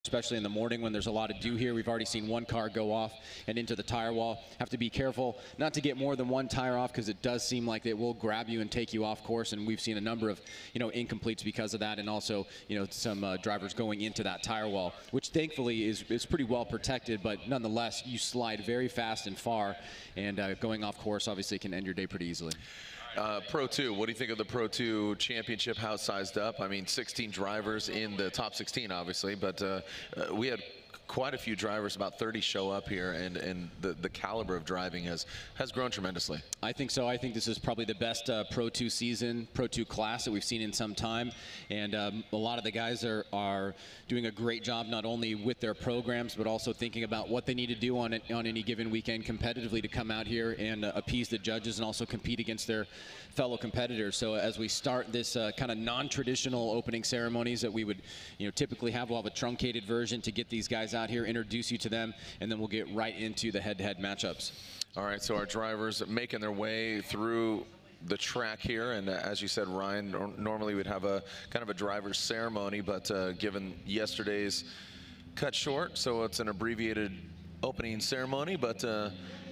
especially in the morning when there's a lot of dew here. We've already seen one car go off and into the tire wall. Have to be careful not to get more than one tire off, because it does seem like it will grab you and take you off course, and we've seen a number of incompletes because of that, and also some drivers going into that tire wall, which thankfully is pretty well protected, but nonetheless you slide very fast and far, and going off course obviously can end your day pretty easily. Pro 2, what do you think of the Pro 2 championship? How it's sized up? I mean, 16 drivers in the top 16, obviously, but we had quite a few drivers, about 30 show up here, and the caliber of driving has grown tremendously. I think so. I think this is probably the best Pro 2 season, Pro 2 class that we've seen in some time, and a lot of the guys are doing a great job, not only with their programs, but also thinking about what they need to do on any given weekend competitively to come out here and appease the judges and also compete against their fellow competitors. So as we start this kind of non-traditional opening ceremonies that we would typically have, we'll have a truncated version to get these guys out here, introduce you to them, and then we'll get right into the head-to-head matchups. All right, so our drivers making their way through the track here, and as you said, Ryan, normally we'd have a kind of a driver's ceremony, but given yesterday's cut short, so it's an abbreviated opening ceremony. But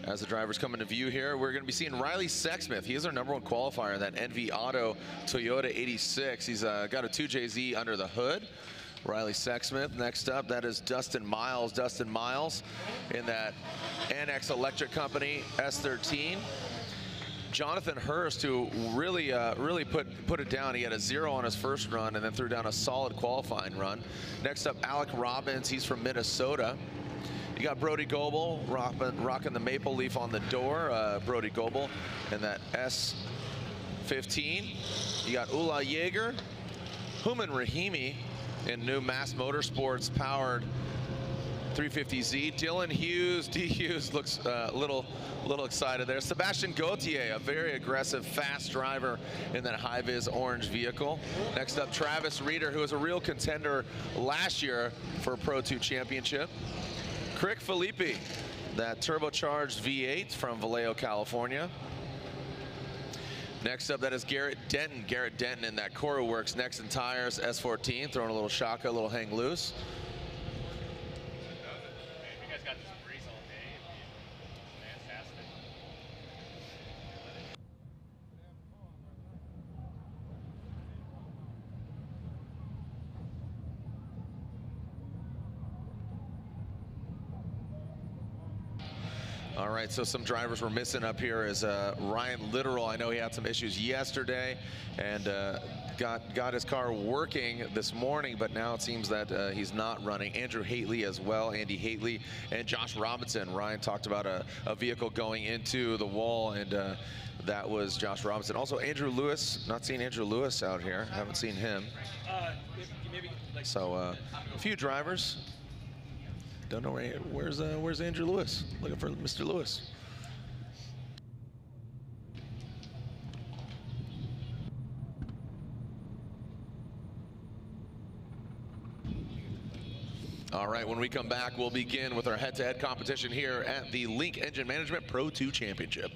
as the drivers come into view here, we're going to be seeing Riley Sexsmith. He is our #1 qualifier in that NV Auto Toyota 86. He's got a 2JZ under the hood. Riley Sexsmith. Next up, that is Dustin Miles. Dustin Miles in that Annex Electric Company S13. Jonathan Hurst, who really put it down. He had a 0 on his first run and then threw down a solid qualifying run. Next up, Alec Robbins. He's from Minnesota. You got Brody Goebel rocking the maple leaf on the door. Brody Goebel in that S15. You got Ula Yeager, Human Rahimi in new Mass Motorsports powered 350Z. Dylan Hughes, D. Hughes looks a little excited there. Sebastian Gauthier, a very aggressive, fast driver in that high-vis orange vehicle. Next up, Travis Reeder, who was a real contender last year for a Pro 2 championship. Crick Philippi, that turbocharged V8 from Vallejo, California. Next up, that is Garrett Denton. Garrett Denton in that Cora Works Nexon Tires S14, throwing a little shaka, a little hang loose. You guys got this breeze all day. Fantastic. All right, so some drivers were missing up here is Ryan Literal. I know he had some issues yesterday and got his car working this morning, but now it seems that he's not running. Andrew Haitley as well, Andy Haitley, and Josh Robinson. Ryan talked about a vehicle going into the wall, and that was Josh Robinson. Also Andrew Lewis, not seeing Andrew Lewis out here, haven't seen him. So a few drivers. Don't know where's Andrew Lewis. Looking for Mr. Lewis. All right, when we come back, we'll begin with our head-to-head competition here at the Link Engine Management Pro 2 Championship.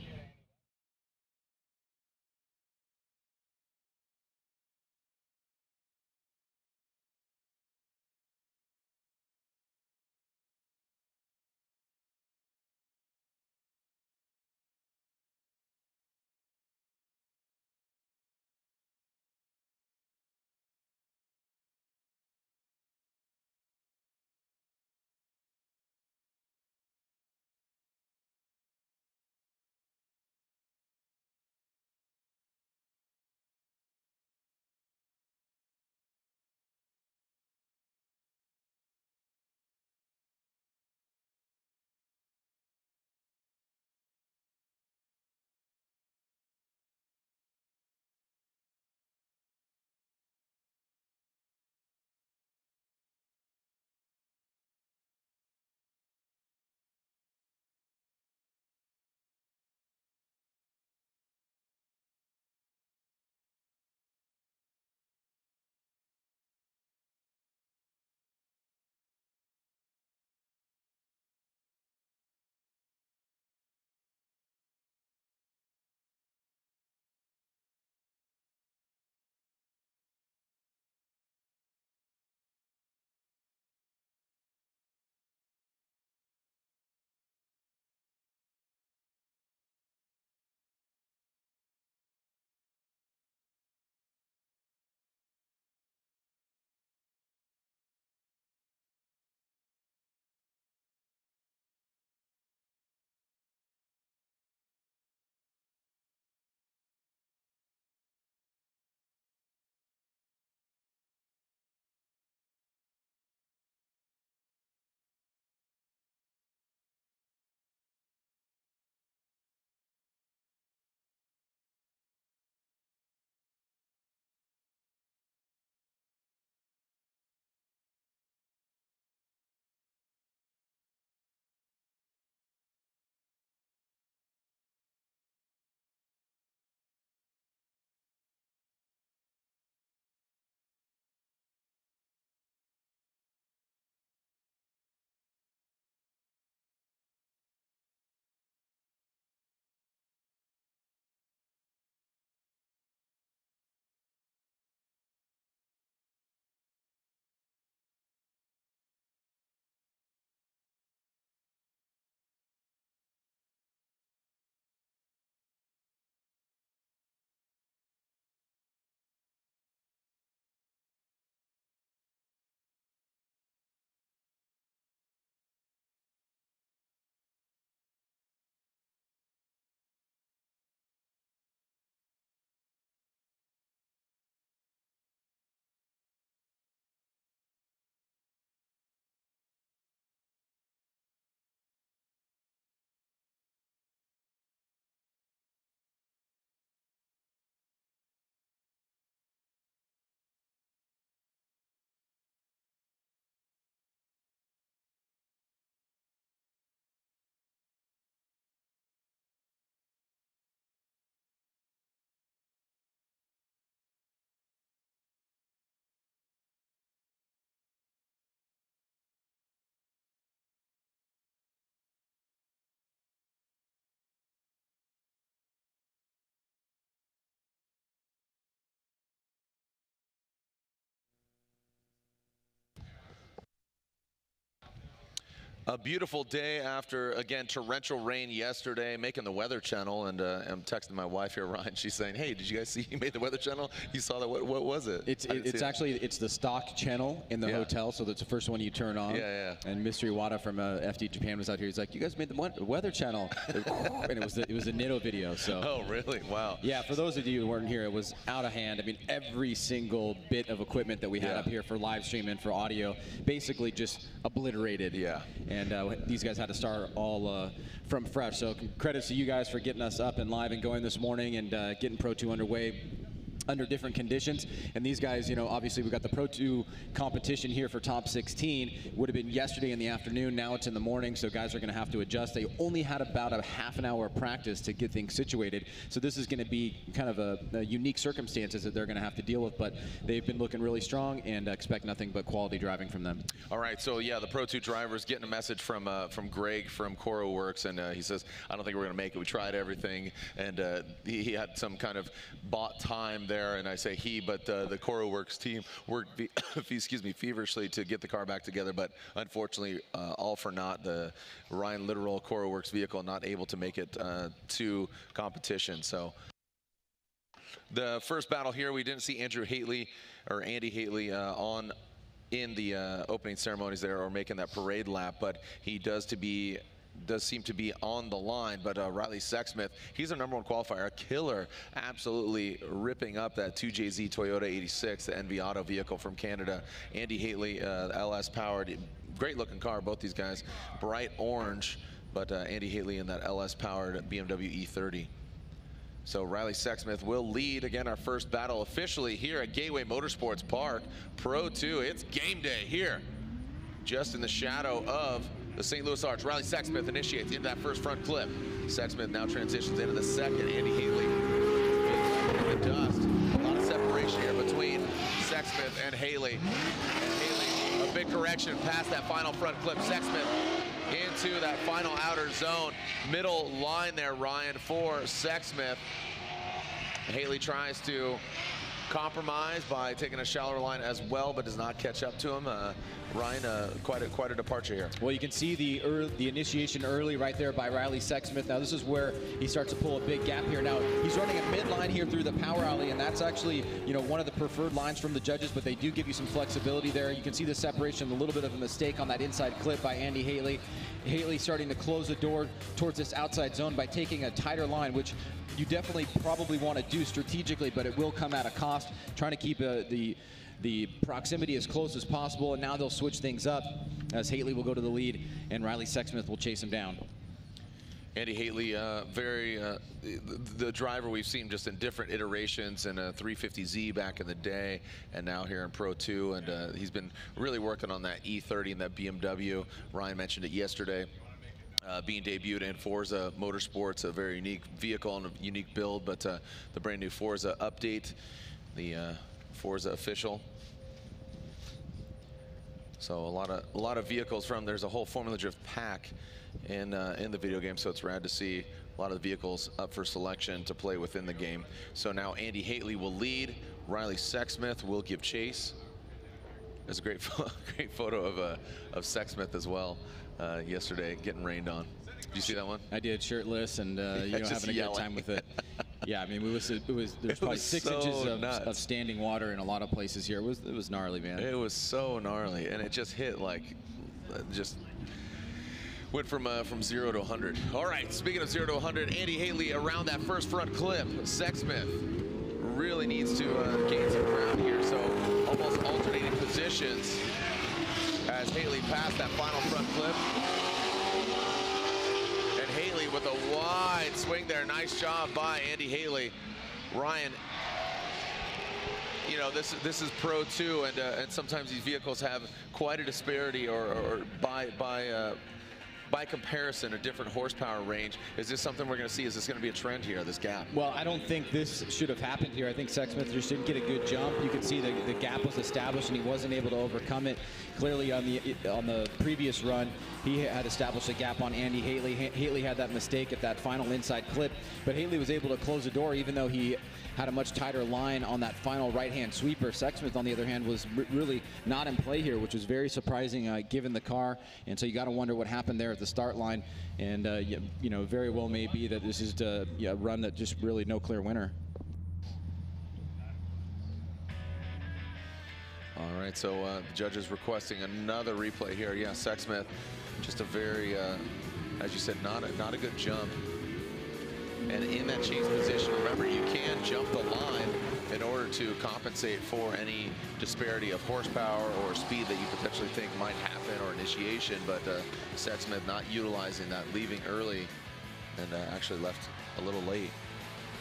A beautiful day after, again, torrential rain yesterday, making the Weather Channel, and I'm texting my wife here, Ryan. She's saying, "Hey, did you guys see you made the Weather Channel? You saw that? What was it?" It's actually the stock channel in the hotel, so that's the first one you turn on. Yeah. And Mystery Wada from FD Japan was out here. He's like, "You guys made the Weather Channel," and it was a Nitto video. So. Oh, really? Wow. Yeah. For those of you who weren't here, it was out of hand. I mean, every single bit of equipment that we had up here for live stream and for audio, basically just obliterated. Yeah. And these guys had to start all from fresh. So credits to you guys for getting us up and live and going this morning and getting Pro 2 underway under different conditions. And these guys, you know, obviously we got the Pro 2 competition here for top 16. Would have been yesterday in the afternoon. Now it's in the morning, so guys are going to have to adjust. They only had about a half an hour of practice to get things situated. So this is going to be kind of a unique circumstances that they're going to have to deal with. But they've been looking really strong, and expect nothing but quality driving from them. All right, so yeah, the Pro 2 drivers getting a message from Greg from Coro Works, and he says, "I don't think we're going to make it. We tried everything," and he had some kind of bought time there. And I say he, but the Coro Works team worked, feverishly to get the car back together. But unfortunately, all for naught. The Ryan Literal Coro Works vehicle not able to make it to competition. So the first battle here, we didn't see Andy Haley in the opening ceremonies there or making that parade lap, but he does seem to be on the line. But Riley Sexsmith, he's our #1 qualifier, a killer, absolutely ripping up that 2JZ Toyota 86, the Enviado vehicle from Canada. Andy Haley, LS powered, great looking car, both these guys, bright orange, but Andy Haley in that LS powered BMW E30. So Riley Sexsmith will lead, again, our first battle officially here at Gateway Motorsports Park. Pro 2, it's game day here, just in the shadow of the St. Louis Arch. Riley Sexsmith initiates into that first front clip. Sexsmith now transitions into the second. Andy Haley in the dust. A lot of separation here between Sexsmith and Haley. And Haley, a big correction past that final front clip. Sexsmith into that final outer zone. Middle line there, Ryan, for Sexsmith. Haley tries to compromise by taking a shallower line as well, but does not catch up to him. Ryan, quite a departure here. Well, you can see the initiation early right there by Riley Sexsmith. Now this is where he starts to pull a big gap here. Now he's running a midline here through the power alley, and that's actually, you know, one of the preferred lines from the judges, but they do give you some flexibility there. You can see the separation, a little bit of a mistake on that inside clip by Andy Haley. Haley starting to close the door towards this outside zone by taking a tighter line, which you definitely probably want to do strategically, but it will come at a cost, trying to keep the proximity as close as possible. And now they'll switch things up as Haley will go to the lead and Riley Sexsmith will chase him down. Andy Haley, the driver we've seen just in different iterations in a 350Z back in the day, and now here in Pro 2, and he's been really working on that E30 and that BMW. Ryan mentioned it yesterday. Being debuted in Forza Motorsports, a very unique vehicle and a unique build, but the brand new Forza update, the Forza official. So a lot of vehicles from, there's a whole Formula Drift pack in the video game, so it's rad to see a lot of the vehicles up for selection to play within the game. So now Andy Haley will lead, Riley Sexsmith will give chase. There's a great photo of Sexsmith as well yesterday, getting rained on. Did you see that one? I did, shirtless and you know, having a good time with it. Yeah, I mean, there's probably 6 inches of standing water in a lot of places here. It was gnarly, man. It was so gnarly, and it just hit like, just went from 0 to 100. All right, speaking of 0 to 100, Andy Haley around that first front clip. Sexsmith really needs to gain some ground here, so almost alternating positions as Haley passed that final front clip. And Haley with a wide swing there. Nice job by Andy Haley. Ryan, you know, this is Pro 2, and sometimes these vehicles have quite a disparity, or by by comparison, a different horsepower range. Is this something we're going to see? Is this going to be a trend here, this gap? Well, I don't think this should have happened here. I think Sexsmith just didn't get a good jump. You could see the gap was established and he wasn't able to overcome it. Clearly on the previous run, he had established a gap on Andy Haley. Haley had that mistake at that final inside clip, but Haley was able to close the door even though he had a much tighter line on that final right-hand sweeper. Sexsmith, on the other hand, was really not in play here, which was very surprising given the car. And so you got to wonder what happened there at the start line. And you know, very well may be that this is a run that just really no clear winner. All right, so the judges requesting another replay here. Yeah, Sexsmith, just a very, as you said, not a good jump. And in that chase position, remember, you can jump the line in order to compensate for any disparity of horsepower or speed that you potentially think might happen or initiation. But Sexsmith not utilizing that, leaving early, and actually left a little late.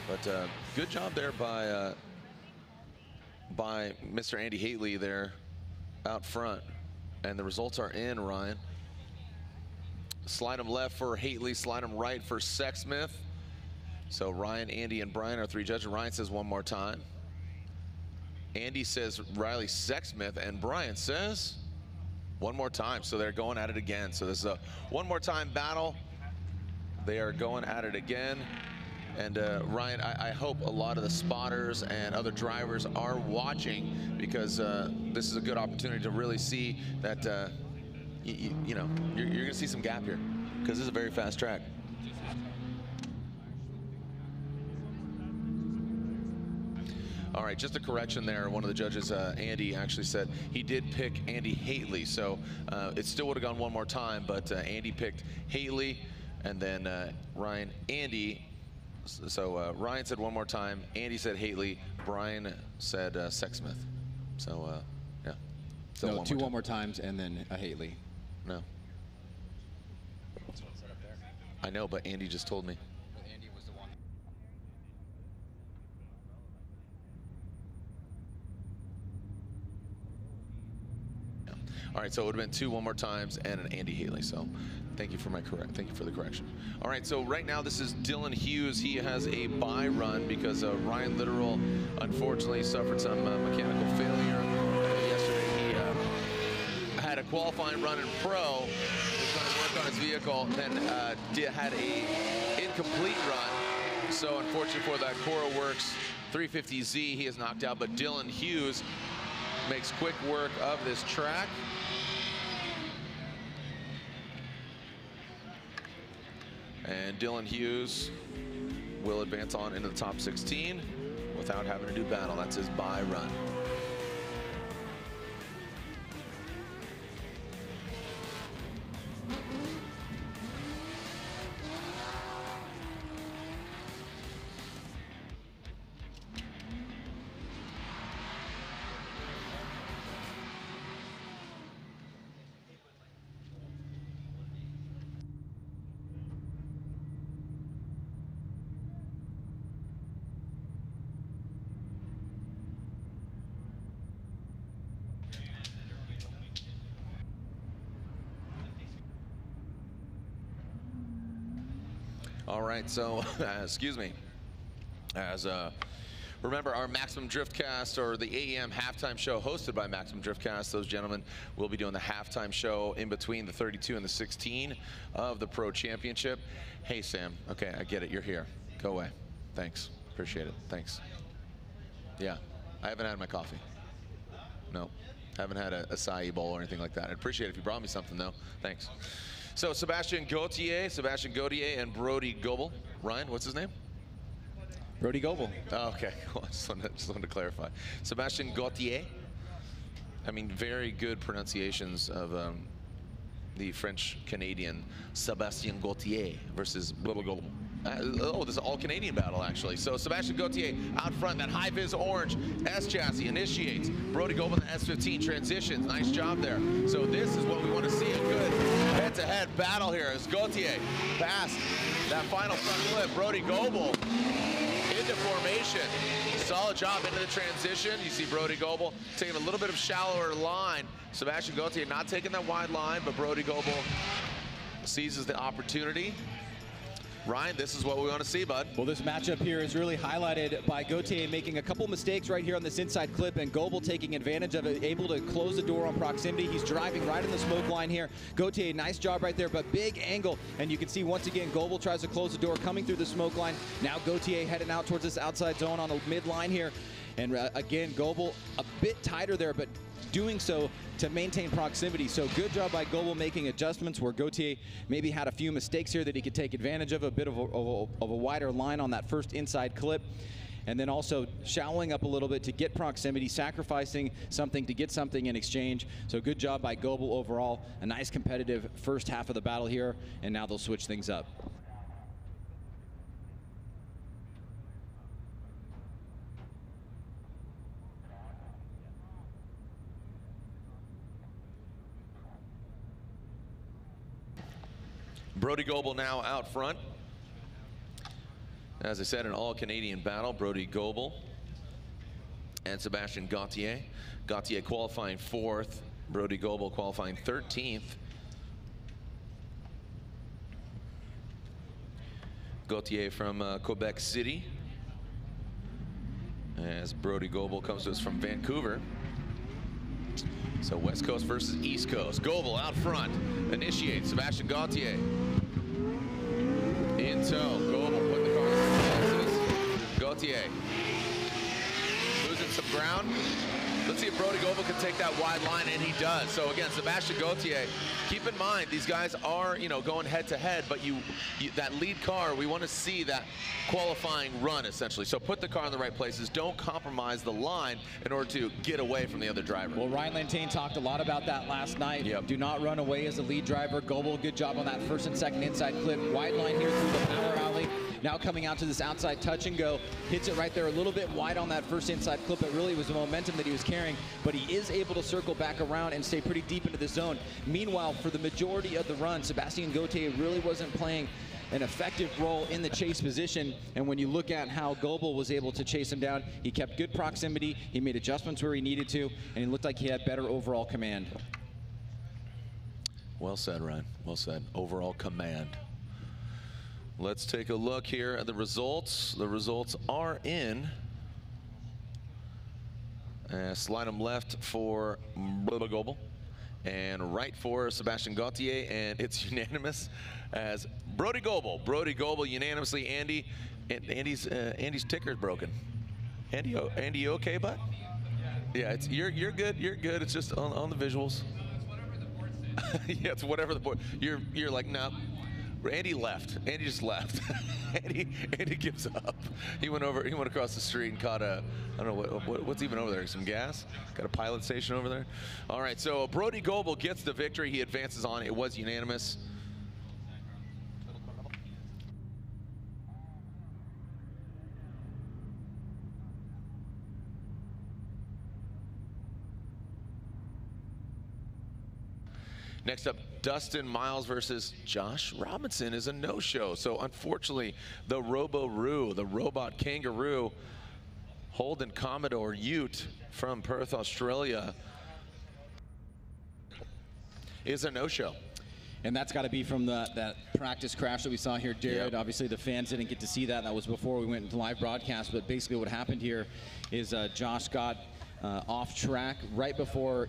But good job there by Mr. Andy Haley there out front. And the results are in, Ryan. Slide him left for Haley, slide him right for Sexsmith. So Ryan, Andy, and Brian are three judges. Ryan says one more time. Andy says Riley Sexsmith, and Brian says one more time. So they're going at it again. So this is a one more time battle. They are going at it again. And Ryan, I hope a lot of the spotters and other drivers are watching, because this is a good opportunity to really see that, you know, you're going to see some gap here, because this is a very fast track. All right, just a correction there. One of the judges, Andy, actually said he did pick Andy Haley. So it still would have gone one more time, but Andy picked Haley, and then Ryan, Andy. So Ryan said one more time, Andy said Haley, Brian said Sexsmith. So yeah. So no, one more times, and then a Haley. No. I know, but Andy just told me. Andy was the one. All right, so it would have been two one more times and an Andy Haley. So thank you for the correction. All right, so right now this is Dylan Hughes. He has a bye run because Ryan Littoral unfortunately suffered some mechanical failure yesterday. He had a qualifying run in pro. He was going to work on his vehicle, then had a incomplete run. So unfortunately for that Cora Works 350Z, he is knocked out. But Dylan Hughes makes quick work of this track. And Dylan Hughes will advance on into the top 16 without having to do battle. That's his bye run. All right, so excuse me. As remember, our Maximum Driftcast, or the AEM halftime show hosted by Maximum Driftcast, those gentlemen will be doing the halftime show in between the 32 and the 16 of the Pro Championship. Hey, Sam. Okay, I get it. You're here. Go away. Thanks. Appreciate it. Thanks. Yeah, I haven't had my coffee. No, haven't had a acai bowl or anything like that. I'd appreciate it if you brought me something, though. Thanks. So Sebastian Gauthier, and Brody Goebel. Ryan, what's his name? Brody Goebel. Oh, okay, cool. Just wanted to clarify. Sebastian Gauthier. I mean, very good pronunciations of the French-Canadian Sebastian Gauthier versus Brody Goebel. Oh, this is an all-Canadian battle, actually. So Sebastian Gauthier out front, that high-vis orange S-chassis initiates. Brody Goebel in the S15 transitions. Nice job there. So this is what we want to see, a good head-to-head battle here as Gauthier past that final front flip. Brody Goebel into formation. Solid job into the transition. You see Brody Goebel taking a little bit of shallower line. Sebastian Gauthier not taking that wide line, but Brody Goebel seizes the opportunity. Ryan, this is what we want to see, bud. Well, this matchup here is really highlighted by Gautier making a couple mistakes right here on this inside clip, and Goebel taking advantage of it, able to close the door on proximity. He's driving right in the smoke line here. Gautier, nice job right there, but big angle. And you can see once again, Goebel tries to close the door, coming through the smoke line. Now Gautier heading out towards this outside zone on the mid-line here. And again, Goebel a bit tighter there, but doing so to maintain proximity. So good job by Goebel making adjustments where Gautier maybe had a few mistakes here that he could take advantage of, a bit of a wider line on that first inside clip. And then also shallowing up a little bit to get proximity, sacrificing something to get something in exchange. So good job by Goebel overall. A nice competitive first half of the battle here, and now they'll switch things up. Brody Goebel now out front. As I said, an all-Canadian battle. Brody Goebel and Sebastian Gautier. Gautier qualifying 4th. Brody Goebel qualifying 13th. Gautier from Quebec City, as Brody Goebel comes to us from Vancouver. So West Coast versus East Coast. Goebel out front, initiates. Sebastian Gautier in tow. Goebel putting the car in the boxes. Gautier losing some ground. Let's see if Brody Goebel can take that wide line, and he does. So again, Sebastian Gautier, keep in mind these guys are, going head to head, but that lead car, we want to see that qualifying run essentially. So put the car in the right places. Don't compromise the line in order to get away from the other driver. Well, Ryan Lantain talked a lot about that last night. Yep. Do not run away as a lead driver. Goebel, good job on that first and second inside clip. Wide line here through the power alley. Now coming out to this outside touch and go. Hits it right there a little bit wide on that first inside clip. It really was the momentum that he was carrying, but he is able to circle back around and stay pretty deep into the zone. Meanwhile, for the majority of the run, Sebastian Gautier really wasn't playing an effective role in the chase position. And when you look at how Goebel was able to chase him down, he kept good proximity, he made adjustments where he needed to, and it looked like he had better overall command. Well said, Ryan. Well said. Overall command. Let's take a look here at the results. The results are in. Slide them left for Brody Goebel and right for Sebastian Gautier, and it's unanimous as Brody Goebel. Brody Goebel unanimously. Andy's ticker's broken. Andy, you okay, bud? Yeah, you're good. You're good. It's just on the visuals. Yeah, it's whatever the board. You're like, no. Andy left. Andy just left. Andy gives up. He went across the street and caught a, I don't know what's even over there. Some gas. Got a pilot station over there. All right, so Brody Goebel gets the victory. He advances on. It was unanimous. Next up, Dustin Miles versus Josh Robinson is a no-show. So unfortunately, the Robo-Roo, the robot kangaroo, Holden Commodore Ute from Perth, Australia, is a no-show. And that's got to be from that practice crash that we saw here, Jared. Yep. Obviously, the fans didn't get to see that. That was before we went into live broadcast. But basically what happened here is Josh got off track right before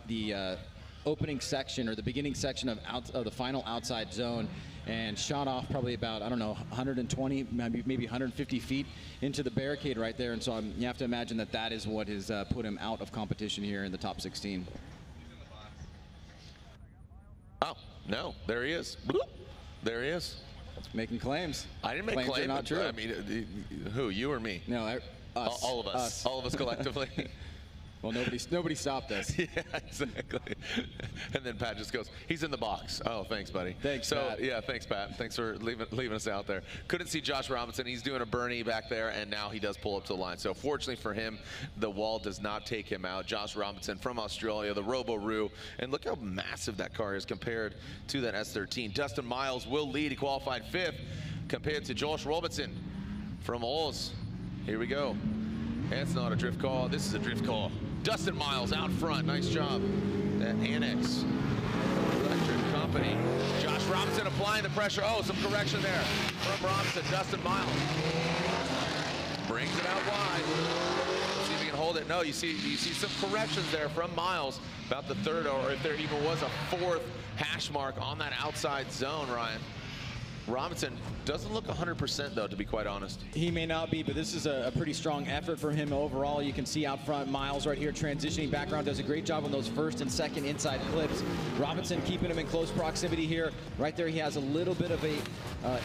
the opening section, or the beginning section of the final outside zone, and shot off probably about, I don't know, 120, maybe 150 feet into the barricade right there. And so you have to imagine that is what has put him out of competition here in the top 16. Oh, no, there he is. Bloop. There he is. Making claims. I didn't make claims. Claims are not true. I mean, who, you or me? No, us. All of us. All of us collectively. Well, nobody stopped us. Yeah, exactly. And then Pat just goes, he's in the box. Oh, thanks, buddy. Thanks, Pat. Yeah, thanks, Pat. Thanks for leaving us out there. Couldn't see Josh Robinson. He's doing a Bernie back there, and now he does pull up to the line. So fortunately for him, the wall does not take him out. Josh Robinson from Australia, the Robo-Roo. And look how massive that car is compared to that S13. Dustin Miles will lead. He qualified 5th compared to Josh Robinson from Oz. Here we go. That's not a drift call. This is a drift call. Dustin Miles out front. Nice job. That Annex electric company. Josh Robinson applying the pressure. Oh, some correction there from Robinson. Dustin Miles brings it out wide. Let's see if he can hold it. No, you see some corrections there from Miles about the third, or if there even was a fourth hash mark on that outside zone, Ryan. Robinson doesn't look 100% though, to be quite honest. He may not be, but this is a pretty strong effort for him overall. You can see out front, Miles right here transitioning background, does a great job on those first and second inside clips. Robinson keeping him in close proximity here. Right there, he has a little bit of a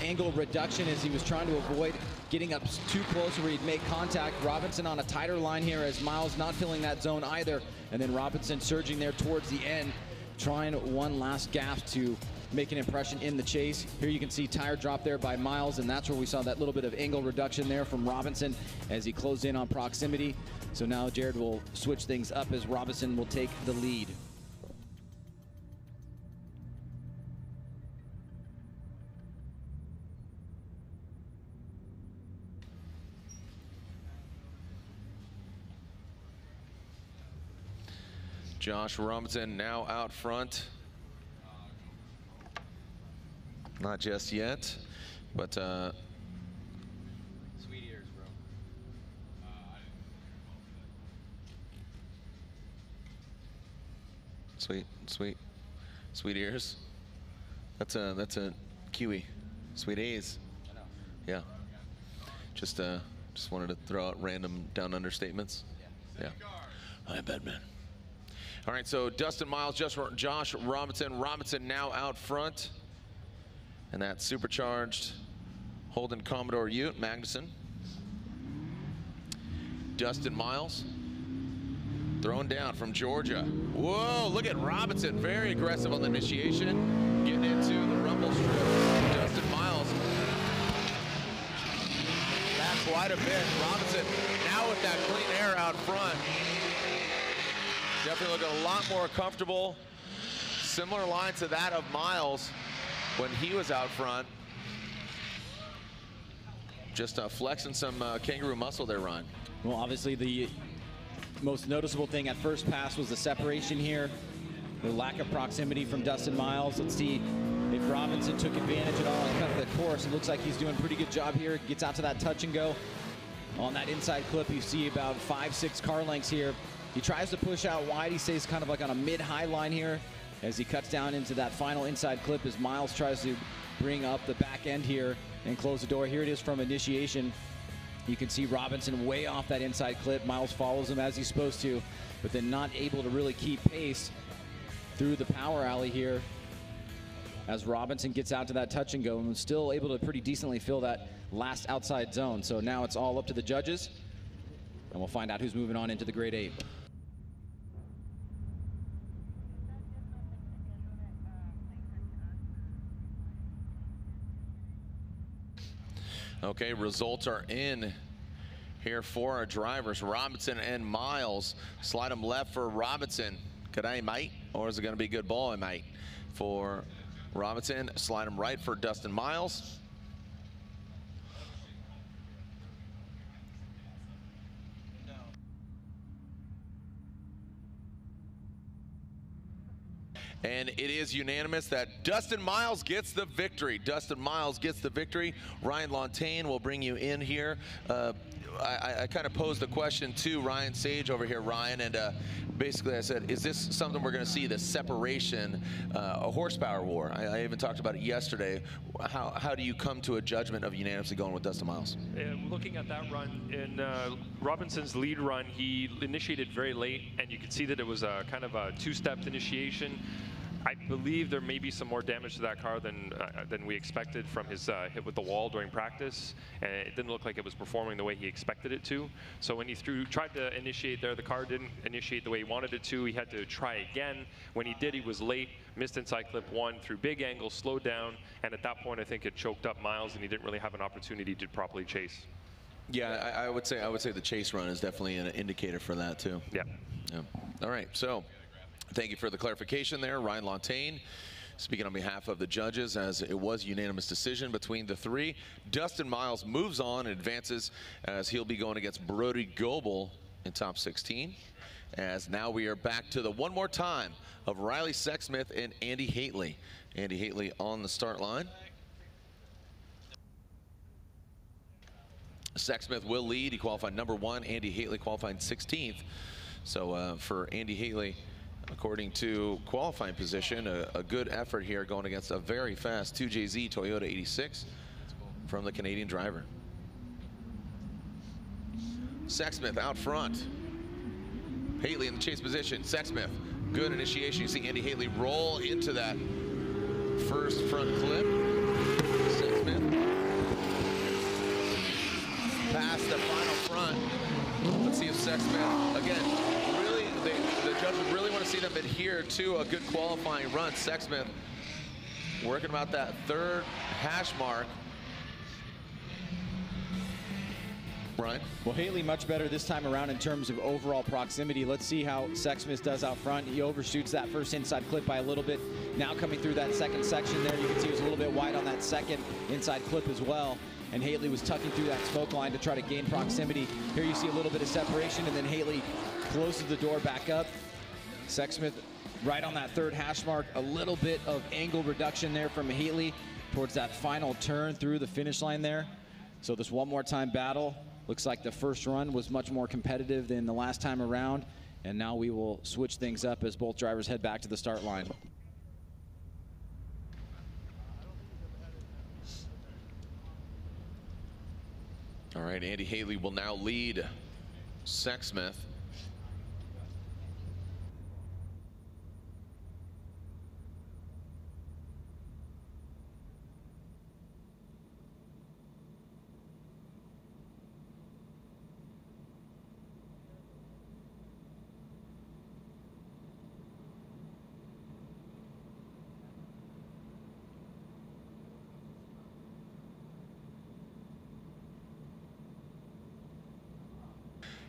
angle reduction as he was trying to avoid getting up too close where he'd make contact. Robinson on a tighter line here as Miles not filling that zone either. And then Robinson surging there towards the end, trying one last gasp to make an impression in the chase. Here you can see tire drop there by Miles, and that's where we saw that little bit of angle reduction there from Robinson as he closed in on proximity. So now Jared will switch things up as Robinson will take the lead. Josh Robinson now out front. Not just yet, but Sweet ears, bro. sweet ears. That's a Kiwi. Sweet A's. I know. Yeah. Just wanted to throw out random down under statements. Yeah. I bet, man. All right, so Dustin Miles, Josh Robinson now out front. And that supercharged Holden Commodore Ute, Magnuson. Dustin Miles thrown down from Georgia. Whoa, look at Robinson, very aggressive on the initiation, getting into the rumble strip. Dustin Miles back quite a bit. Robinson now with that clean air out front. Definitely looking a lot more comfortable. Similar line to that of Miles when he was out front. Just flexing some kangaroo muscle there, Ryan. Well, obviously the most noticeable thing at first pass was the separation here, the lack of proximity from Dustin Miles. Let's see if Robinson took advantage at all and cut the course. It looks like he's doing a pretty good job here. Gets out to that touch and go. On that inside clip, you see about 5-6 car lengths here. He tries to push out wide. He stays kind of like on a mid-high line here as he cuts down into that final inside clip as Miles tries to bring up the back end here and close the door. Here it is from initiation. You can see Robinson way off that inside clip. Miles follows him as he's supposed to, but then not able to really keep pace through the power alley here as Robinson gets out to that touch and go and was still able to pretty decently fill that last outside zone. So now it's all up to the judges, and we'll find out who's moving on into the grade 8. Okay, results are in here for our drivers. Robinson and Miles. Slide them left for Robinson. G'day, mate. Or is it going to be good boy, mate? For Robinson. Slide them right for Dustin Miles. And it is unanimous that Dustin Miles gets the victory. Dustin Miles gets the victory. Ryan Lontaine will bring you in here. I kind of posed the question to Ryan Sage over here, Ryan, and basically I said, is this something we're going to see, the separation, a horsepower war? I even talked about it yesterday. How do you come to a judgment of unanimously going with Dustin Miles? Looking at that run, in Robinson's lead run, he initiated very late, and you could see that it was a kind of a two-stepped initiation. I believe there may be some more damage to that car than we expected from his hit with the wall during practice, and it didn't look like it was performing the way he expected it to. So when he tried to initiate there, the car didn't initiate the way he wanted it to. He had to try again. When he did, he was late, missed inside clip 1 through big angle, slowed down, and at that point I think it choked up Miles, and he didn't really have an opportunity to properly chase. Yeah, I would say the chase run is definitely an indicator for that too. Yeah. All right, so thank you for the clarification there, Ryan Lontaine. Speaking on behalf of the judges, as it was a unanimous decision between the three. Dustin Miles moves on and advances as he'll be going against Brody Goebel in top 16. as now we are back to the one more time of Riley Sexsmith and Andy Haitley. Andy Haitley on the start line. Sexsmith will lead. He qualified #1. Andy Haitley qualified 16th. So for Andy Haitley, according to qualifying position, a good effort here going against a very fast 2JZ Toyota 86 from the Canadian driver. Sexsmith out front. Haitley in the chase position. Sexsmith, good initiation. You see Andy Haitley roll into that first front clip. Sexsmith past the final front. Let's see if Sexsmith, again, really, the judges really want to see them adhere to a good qualifying run. Sexsmith working about that third hash mark. Right. Well, Haitley much better this time around in terms of overall proximity. Let's see how Sexsmith does out front. He overshoots that first inside clip by a little bit. Now coming through that second section there, you can see he was a little bit wide on that second inside clip as well. And Haitley was tucking through that smoke line to try to gain proximity. Here you see a little bit of separation, and then Haitley closes the door back up. Sexsmith right on that third hash mark. A little bit of angle reduction there from Haitley towards that final turn through the finish line there. So this one more time battle. Looks like the first run was much more competitive than the last time around. And now we will switch things up as both drivers head back to the start line. All right, Andy Haitley will now lead Sexsmith.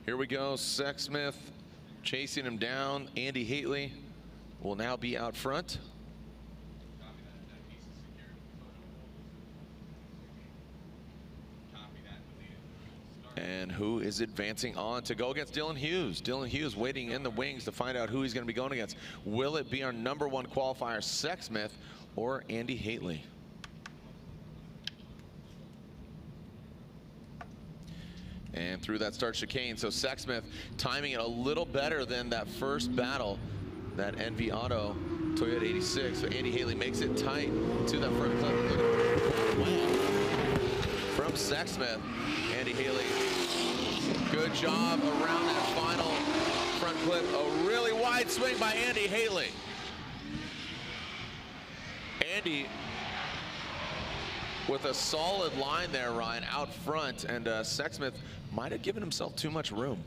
Here we go, Sexsmith chasing him down. Andy Haitley will now be out front. And who is advancing on to go against Dylan Hughes? Dylan Hughes waiting in the wings to find out who he's going to be going against. Will it be our #1 qualifier, Sexsmith, or Andy Haitley? And through that start chicane, so Sexsmith timing it a little better than that first battle, that NV Auto Toyota 86. So Andy Haitley makes it tight to that front clip. From Sexsmith, Andy Haitley, good job around that final front clip. A really wide swing by Andy Haitley. Andy with a solid line there, Ryan, out front, and Sexsmith might have given himself too much room.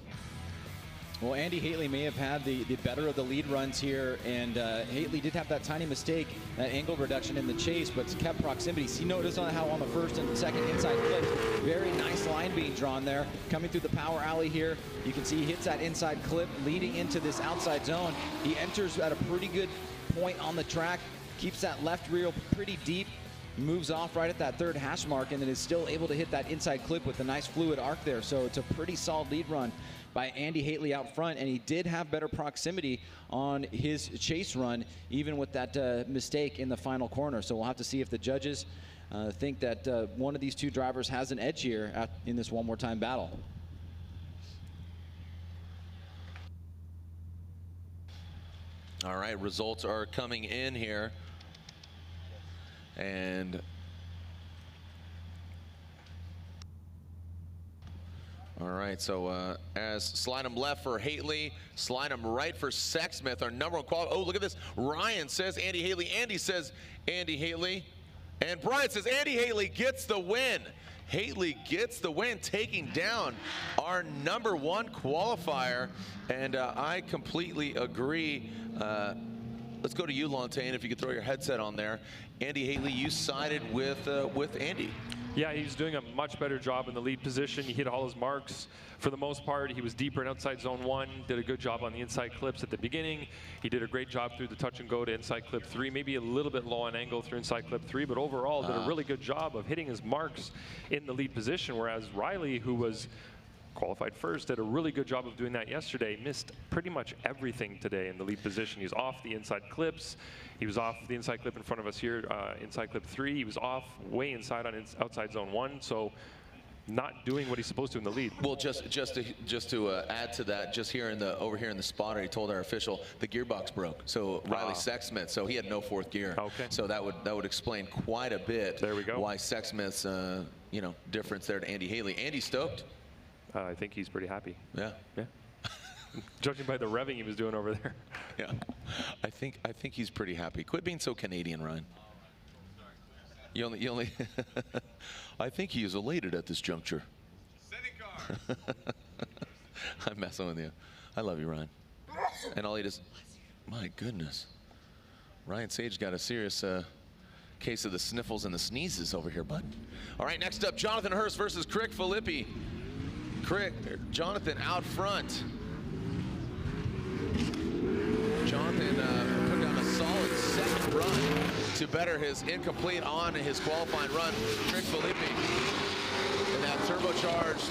Well, Andy Haitley may have had the better of the lead runs here, and Haitley did have that tiny mistake, that angle reduction in the chase, but kept proximity. See, notice on how on the first and second inside clip, very nice line being drawn there. Coming through the power alley here, you can see he hits that inside clip leading into this outside zone. He enters at a pretty good point on the track, keeps that left rear pretty deep, moves off right at that third hash mark, and then is still able to hit that inside clip with a nice fluid arc there. So it's a pretty solid lead run by Andy Haitley out front, and he did have better proximity on his chase run, even with that mistake in the final corner. So we'll have to see if the judges think that one of these two drivers has an edge here in this one more time battle. All right, results are coming in here. And all right, so as slide him left for Haitley, slide him right for Sexsmith, our #1 qualifier. Oh, look at this. Ryan says Andy Haitley. Andy says Andy Haitley. And Brian says Andy Haitley gets the win. Haitley gets the win, taking down our #1 qualifier. And I completely agree. Let's go to you, Lantain, if you could throw your headset on there. Andy Haitley, you sided with Andy. Yeah, he's doing a much better job in the lead position. He hit all his marks for the most part. He was deeper in outside zone 1, did a good job on the inside clips at the beginning. He did a great job through the touch and go to inside clip 3, maybe a little bit low on angle through inside clip 3, but overall did a really good job of hitting his marks in the lead position, whereas Riley, who was qualified first, did a really good job of doing that yesterday, missed pretty much everything today in the lead position. He's off the inside clips. He was off the inside clip in front of us here, inside clip 3. He was off way inside on outside zone 1. So not doing what he's supposed to in the lead. Well, just to add to that, just here over here in the spotter, he told our official the gearbox broke. So Riley Sexsmith, so he had no 4th gear. Okay. So that would explain quite a bit. There we go. Why Sexsmith's difference there to Andy Haley. Andy stoked? I think he's pretty happy. Yeah. Yeah. Judging by the revving he was doing over there. Yeah. I think he's pretty happy. Quit being so Canadian, Ryan. You only I think he is elated at this juncture. I'm messing with you. I love you, Ryan. And all he does, my goodness. Ryan Sage got a serious case of the sniffles and the sneezes over here, bud. All right, next up, Jonathan Hurst versus Crick Philippi. Jonathan out front. Jonathan put down a solid 2nd run to better his incomplete on his qualifying run. Crick Philippi and that turbocharged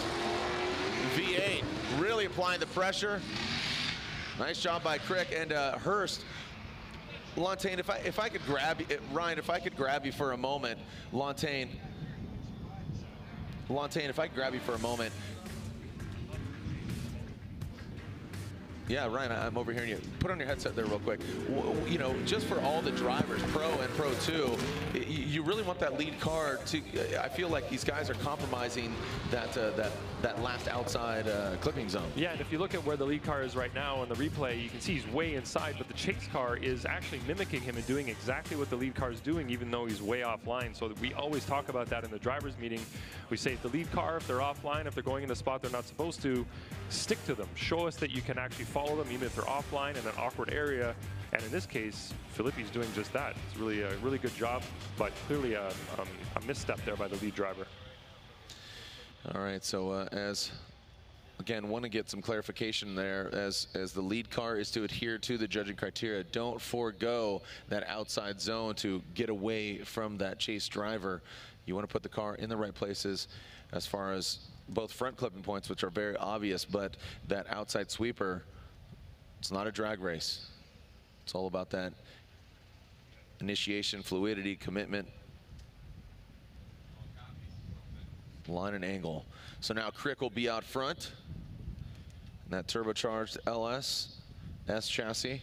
V8 really applying the pressure. Nice job by Crick and Hurst. Lontaine, if I could grab you, Ryan, if I could grab you for a moment, Lontaine, if I could grab you for a moment. Yeah, Ryan, I'm over here. And you put on your headset there real quick. You know, just for all the drivers, Pro and Pro 2, you really want that lead car to. I feel like these guys are compromising that last outside clipping zone. Yeah, and if you look at where the lead car is right now on the replay, you can see he's way inside, but the chase car is actually mimicking him and doing exactly what the lead car is doing, even though he's way offline. So we always talk about that in the drivers' meeting. We say if the lead car, if they're offline, if they're going in a spot they're not supposed to, stick to them. Show us that you can actually follow them, even if they're offline in an awkward area. And in this case, Philippi's doing just that. It's really a really good job, but clearly a misstep there by the lead driver. All right, so again, want to get some clarification there as the lead car is to adhere to the judging criteria. Don't forego that outside zone to get away from that chase driver. You want to put the car in the right places as far as both front clipping points, which are very obvious, but that outside sweeper, it's not a drag race. It's all about that initiation, fluidity, commitment, line and angle. So now Crick will be out front. And that turbocharged S chassis.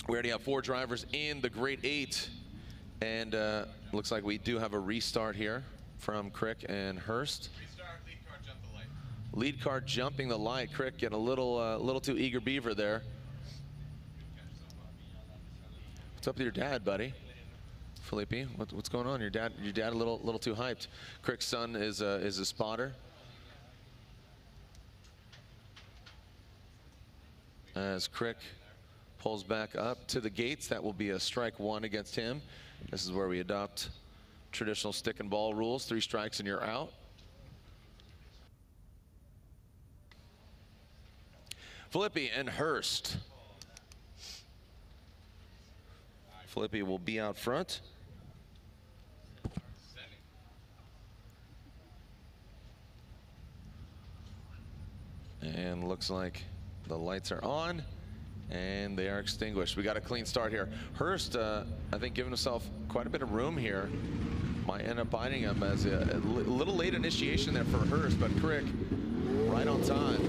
We already have 4 drivers in the Great 8. And looks like we do have a restart here from Crick and Hurst. Restart, lead car, jump the light. Lead car jumping the light. Crick getting a little too eager beaver there. What's up with your dad, buddy? Philippi, what's going on? Your dad a little too hyped. Crick's son is a spotter. As Crick pulls back up to the gates, that will be a strike 1 against him. This is where we adopt traditional stick and ball rules. 3 strikes and you're out. Philippi and Hurst. Philippi will be out front. And looks like the lights are on and they are extinguished. We got a clean start here. Hurst, I think, giving himself quite a bit of room here. Might end up biting him as a little late initiation there for Hurst, but Crick right on time.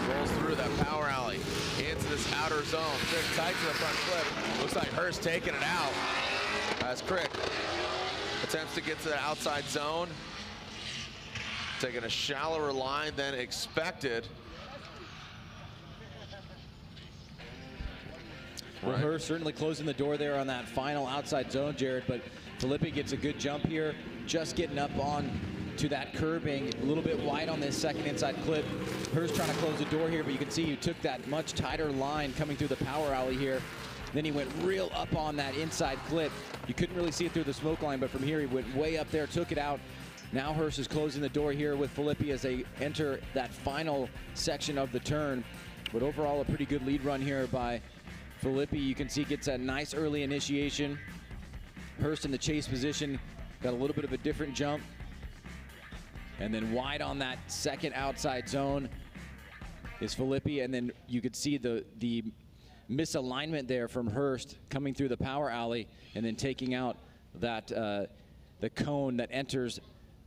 Rolls through that power alley into this outer zone. Crick tight to the front clip. Looks like Hurst taking it out as Crick attempts to get to the outside zone. Taking a shallower line than expected. Well, Hurst certainly closing the door there on that final outside zone, Jared, but Philippi gets a good jump here, just getting up on to that curbing, a little bit wide on this second inside clip. Hurst trying to close the door here, but you can see he took that much tighter line coming through the power alley here. Then he went real up on that inside clip. You couldn't really see it through the smoke line, but from here he went way up there, took it out. Now Hurst is closing the door here with Philippi as they enter that final section of the turn. But overall, a pretty good lead run here by Philippi. You can see gets a nice early initiation. Hurst in the chase position, got a little bit of a different jump. And then wide on that second outside zone is Philippi, and then you could see the misalignment there from Hurst coming through the power alley and then taking out that the cone that enters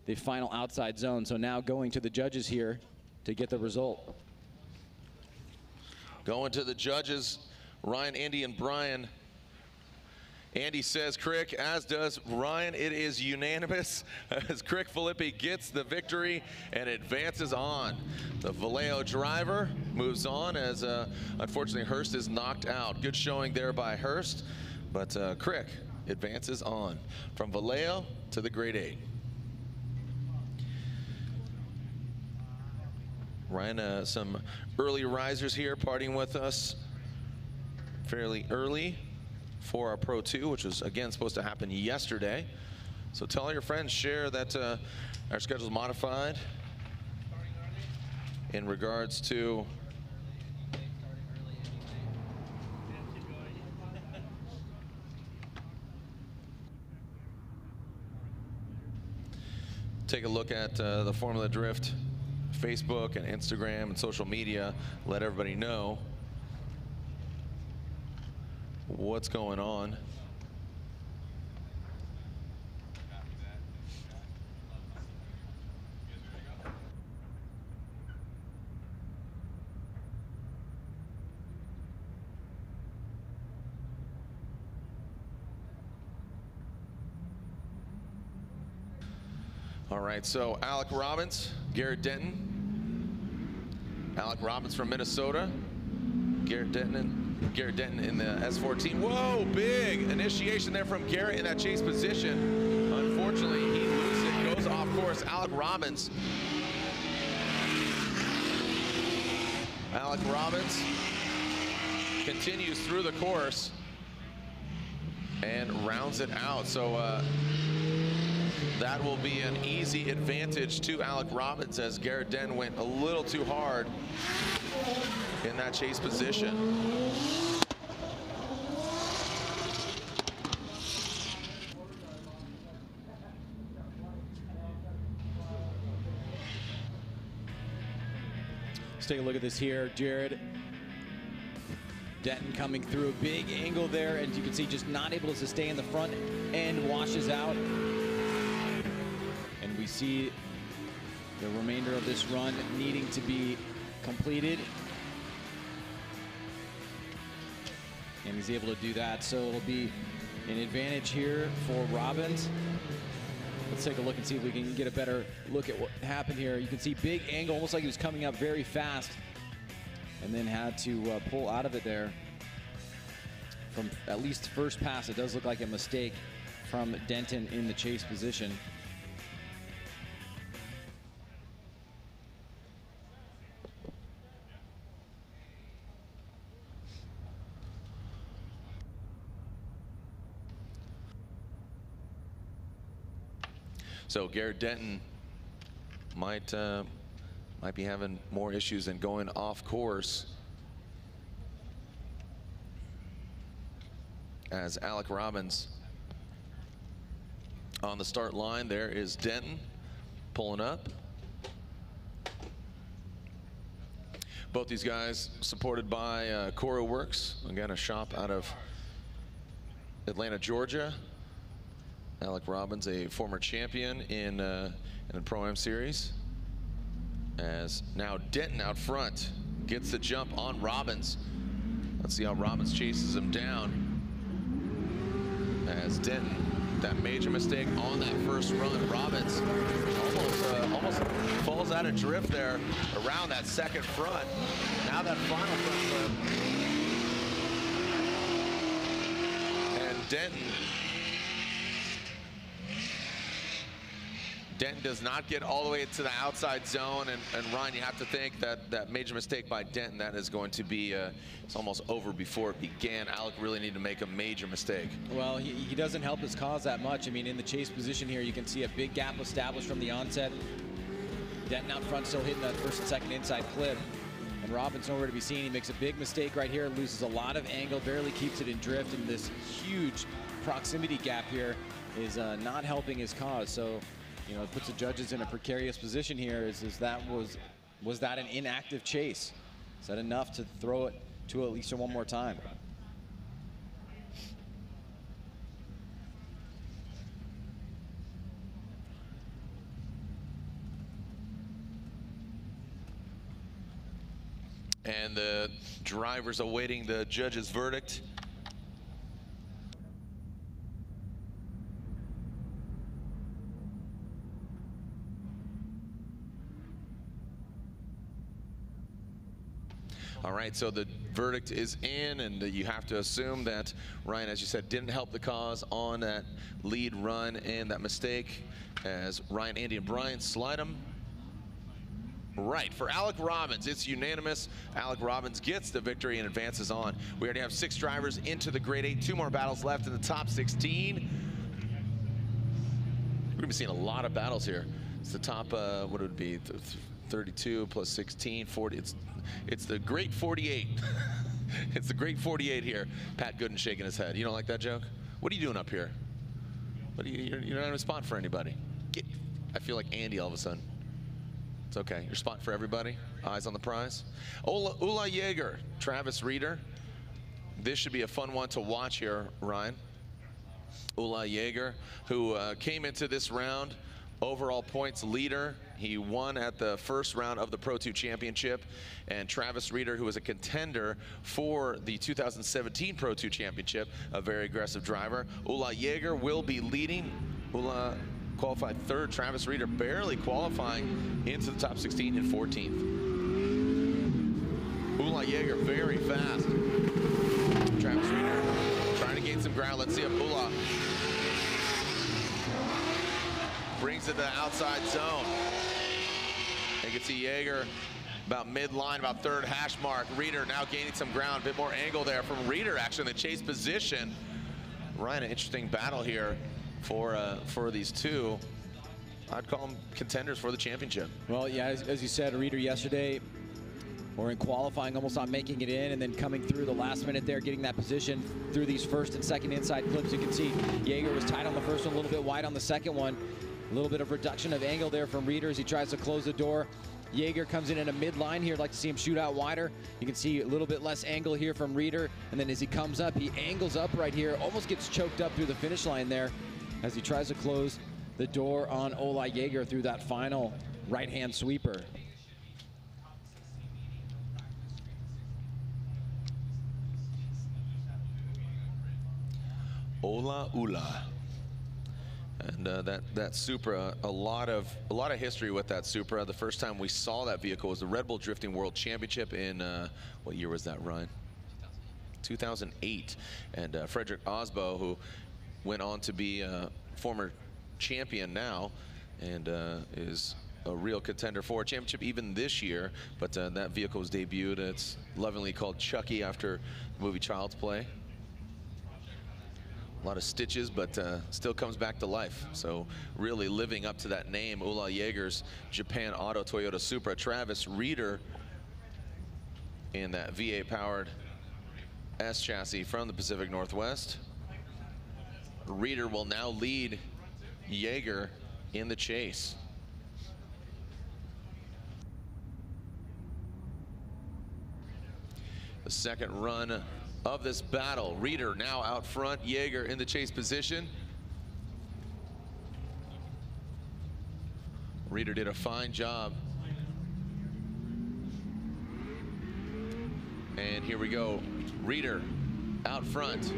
the final outside zone. So now going to the judges here to get the result. Going to the judges, Ryan, Andy, and Brian. Andy says Crick, as does Ryan. It is unanimous as Crick Philippi gets the victory and advances on. The Vallejo driver moves on as unfortunately Hurst is knocked out. Good showing there by Hurst, but Crick advances on from Vallejo to the Grade 8. Ryan, some early risers here partying with us fairly early for our Pro 2, which was again supposed to happen yesterday. So tell all your friends, share that our schedule is modified in regards to take a look at the Formula Drift Facebook and Instagram and social media. Let everybody know what's going on. All right, so Alec Robbins, Garrett Denton. Alec Robbins from Minnesota. Garrett Denton in the S14. Whoa, big initiation there from Garrett in that chase position. Unfortunately, he loses it, goes off course. Alec Robbins. Alec Robbins continues through the course and rounds it out. So that will be an easy advantage to Alec Robbins as Garrett Denton went a little too hard in that chase position. Let's take a look at this here. Jared Denton coming through a big angle there, and you can see just not able to sustain the front end, washes out. And we see the remainder of this run needing to be completed. And he's able to do that, so it'll be an advantage here for Robbins. Let's take a look and see if we can get a better look at what happened here. You can see big angle, almost like he was coming up very fast, and then had to pull out of it there. From at least first pass, it does look like a mistake from Denton in the chase position. So Garrett Denton might be having more issues than going off course, as Alec Robbins on the start line. There is Denton pulling up. Both these guys supported by Coro Works, again a shop out of Atlanta, Georgia. Alec Robbins, a former champion in the Pro-Am series. As now Denton out front gets the jump on Robbins. Let's see how Robbins chases him down. As Denton, that major mistake on that first run. Robbins almost falls out of drift there around that second front. Now that final front flip. And Denton does not get all the way to the outside zone, and Ryan, you have to think that that major mistake by Denton, that is going to be, it's almost over before it began. Alec really needed to make a major mistake. Well, he doesn't help his cause that much. I mean, in the chase position here, you can see a big gap established from the onset. Denton out front still hitting that first and second inside clip. And Robbins nowhere to be seen. He makes a big mistake right here, loses a lot of angle, barely keeps it in drift in this huge proximity gap here is not helping his cause. So, you know, it puts the judges in a precarious position here. Was that an inactive chase? Is that enough to throw it to at least one more time? And the drivers awaiting the judge's verdict. All right, so the verdict is in, and you have to assume that Ryan, as you said, didn't help the cause on that lead run and that mistake, as Ryan, Andy, and Brian slide him. Right, for Alec Robbins, it's unanimous. Alec Robbins gets the victory and advances on. We already have 6 drivers into the grade 8, 2 more battles left in the top 16. We're gonna be seeing a lot of battles here. It's the top, what would it be, 32 plus 16, 40, it's the great 48. It's the great 48 here. Pat Gooden shaking his head. You don't like that joke? What are you doing up here? What are you're not in a spot for anybody. I feel like Andy all of a sudden. It's okay. Your spot for everybody. Eyes on the prize. Ula Yeager, Travis Reeder. This should be a fun one to watch here, Ryan. Ula Yeager, who came into this round overall points leader. He won at the first round of the Pro 2 Championship. And Travis Reeder, who was a contender for the 2017 Pro 2 Championship, a very aggressive driver. Ula Yeager will be leading. Ula qualified 3rd. Travis Reeder barely qualifying into the top 16 in 14th. Ula Yeager very fast. Travis Reeder trying to gain some ground. Let's see if Ula brings it to the outside zone. You can see Yeager about midline, about 3rd hash mark. Reeder now gaining some ground, a bit more angle there from Reeder actually in the chase position. Ryan, an interesting battle here for these two. I'd call them contenders for the championship. Well, yeah, as you said, Reeder yesterday, or in qualifying, almost not making it in, and then coming through the last minute there, getting that position through these 1st and 2nd inside clips. You can see Yeager was tight on the 1st one, a little bit wide on the 2nd one. A little bit of reduction of angle there from Reeder as he tries to close the door. Yeager comes in a midline here. I'd like to see him shoot out wider. You can see a little bit less angle here from Reeder. And then as he comes up, he angles up right here, almost gets choked up through the finish line there as he tries to close the door on Ula Yeager through that final right-hand sweeper. Ula. And that Supra, a lot of history with that Supra. The first time we saw that vehicle was the Red Bull Drifting World Championship in what year was that, Ryan? 2008. And Frederick Osbo, who went on to be a former champion now, and is a real contender for a championship even this year. But that vehicle was debuted. It's lovingly called Chucky after the movie Child's Play. A lot of stitches, but still comes back to life. So really living up to that name, Ula Yeager's Japan Auto Toyota Supra. Travis Reeder in that V8-powered S chassis from the Pacific Northwest. Reeder will now lead Yeager in the chase. The second run of this battle. Reeder now out front, Yeager in the chase position. Reeder did a fine job. And here we go. Reeder out front.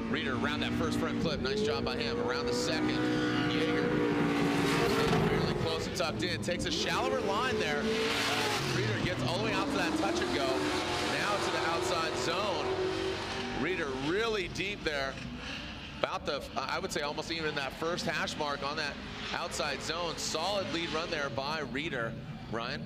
Reeder around that 1st front clip. Nice job by him. Around the 2nd. Yeager fairly close and tucked in. Takes a shallower line there. Reeder gets all the way out to that touch and go. Now to the outside zone. Reeder really deep there. About the, I would say almost even in that 1st hash mark on that outside zone. Solid lead run there by Reeder. Ryan?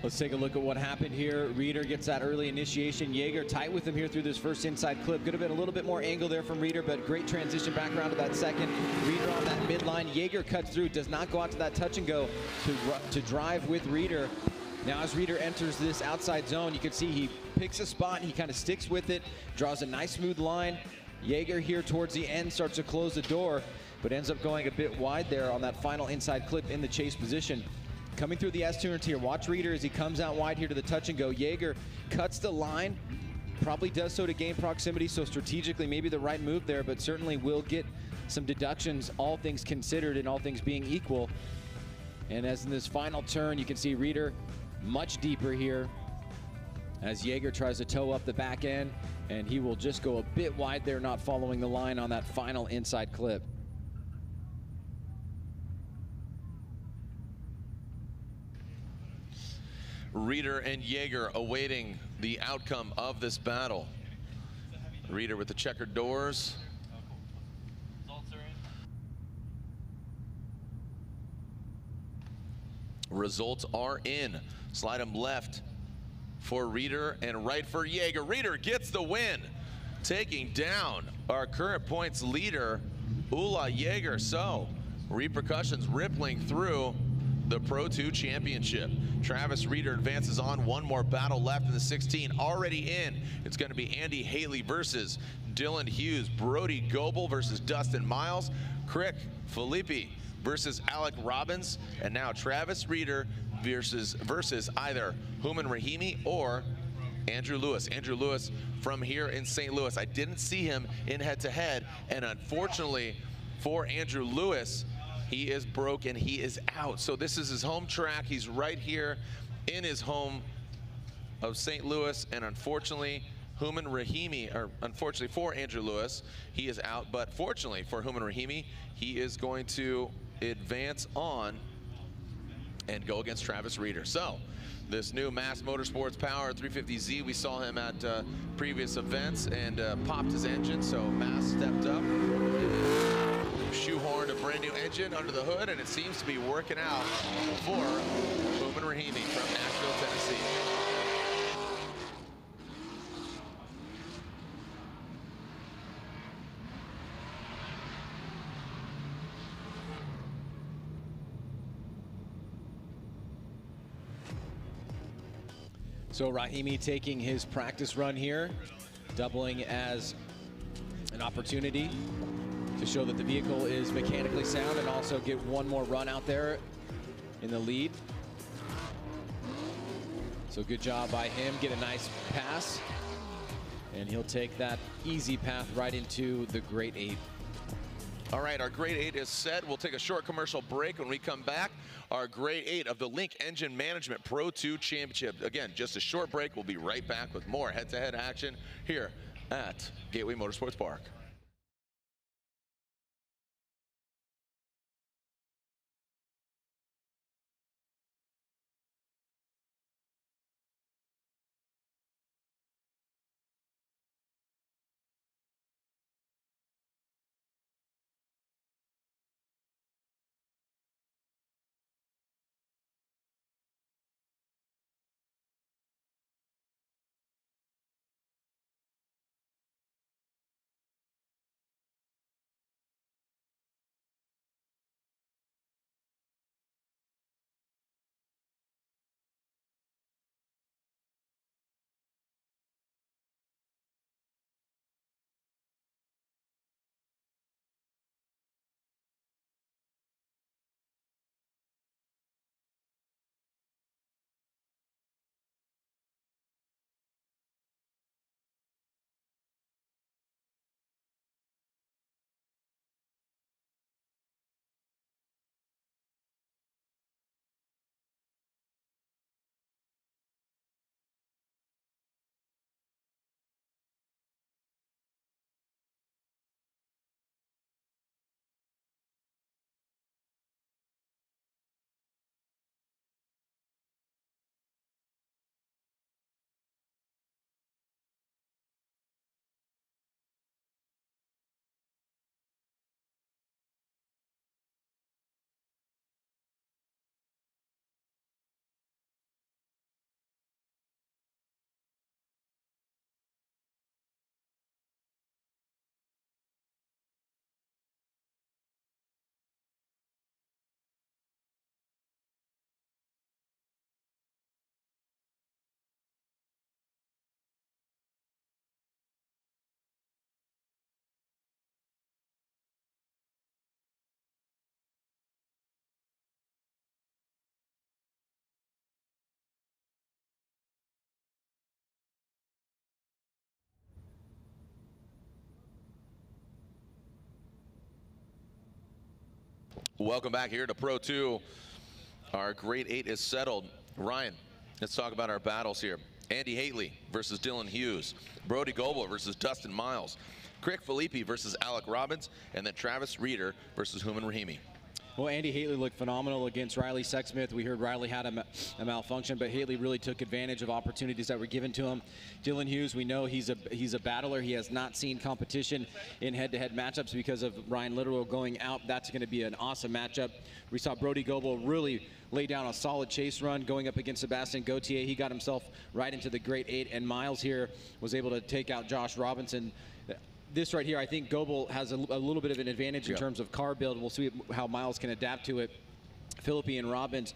Let's take a look at what happened here. Reeder gets that early initiation. Yeager tight with him here through this 1st inside clip. Could have been a little bit more angle there from Reeder, but great transition back around to that 2nd. Reeder on that midline. Yeager cuts through, does not go out to that touch and go to drive with Reeder. Now as Reeder enters this outside zone, you can see he picks a spot, he kind of sticks with it, draws a nice smooth line, Jaeger here towards the end starts to close the door, but ends up going a bit wide there on that final inside clip in the chase position. Coming through the S-turns here, watch Reeder as he comes out wide here to the touch and go. Jaeger cuts the line, probably does so to gain proximity, so strategically maybe the right move there, but certainly will get some deductions, all things considered and all things being equal. And as in this final turn, you can see Reeder much deeper here as Jaeger tries to toe up the back end, and he will just go a bit wide there, not following the line on that final inside clip. Reeder and Jaeger awaiting the outcome of this battle. Reeder with the checkered doors. Results are in. Slide them left for Reeder and right for Jaeger. Reeder gets the win, taking down our current points leader, Ula Jaeger. So repercussions rippling through the Pro 2 Championship. Travis Reeder advances on. One more battle left in the 16. Already in. It's going to be Andy Haley versus Dylan Hughes. Brody Goebel versus Dustin Miles. Crick, Philippi versus Alec Robbins. And now Travis Reeder versus either Human Rahimi or Andrew Lewis. Andrew Lewis from here in St. Louis. I didn't see him in head-to-head, and unfortunately for Andrew Lewis, he is broke and he is out. So this is his home track. He's right here in his home of St. Louis, and unfortunately, Human Rahimi, or unfortunately for Andrew Lewis, he is out. But fortunately for Human Rahimi, he is going to advance on and go against Travis Reeder. So this new Mass Motorsports Power 350Z, we saw him at previous events and popped his engine. So Mass stepped up, shoehorned a brand new engine under the hood, and it seems to be working out for Human Rahimi from Nashville, Tennessee. So Rahimi taking his practice run here, doubling as an opportunity to show that the vehicle is mechanically sound and also get one more run out there in the lead. So good job by him, get a nice pass, and he'll take that easy path right into the Great 8. All right, our Grade 8 is set. We'll take a short commercial break. When we come back, our Grade 8 of the Link Engine Management Pro 2 Championship. Again, just a short break. We'll be right back with more head-to-head action here at Gateway Motorsports Park. Welcome back here to Pro 2. Our grade 8 is settled. Ryan, let's talk about our battles here. Andy Haley versus Dylan Hughes. Brody Goebel versus Dustin Miles. Crick Philippi versus Alec Robbins. And then Travis Reeder versus Hooman Rahimi. Well, Andy Haley looked phenomenal against Riley Sexsmith. We heard Riley had a malfunction, but Haley really took advantage of opportunities that were given to him. Dylan Hughes, we know he's a battler. He has not seen competition in head-to-head matchups because of Ryan Littrell going out. That's going to be an awesome matchup. We saw Brody Goebel really lay down a solid chase run going up against Sebastian Gauthier. He got himself right into the grade 8, and Miles here was able to take out Josh Robinson. This right here, I think Goebel has a little bit of an advantage in terms of car build. We'll see how Miles can adapt to it. Philippi and Robbins,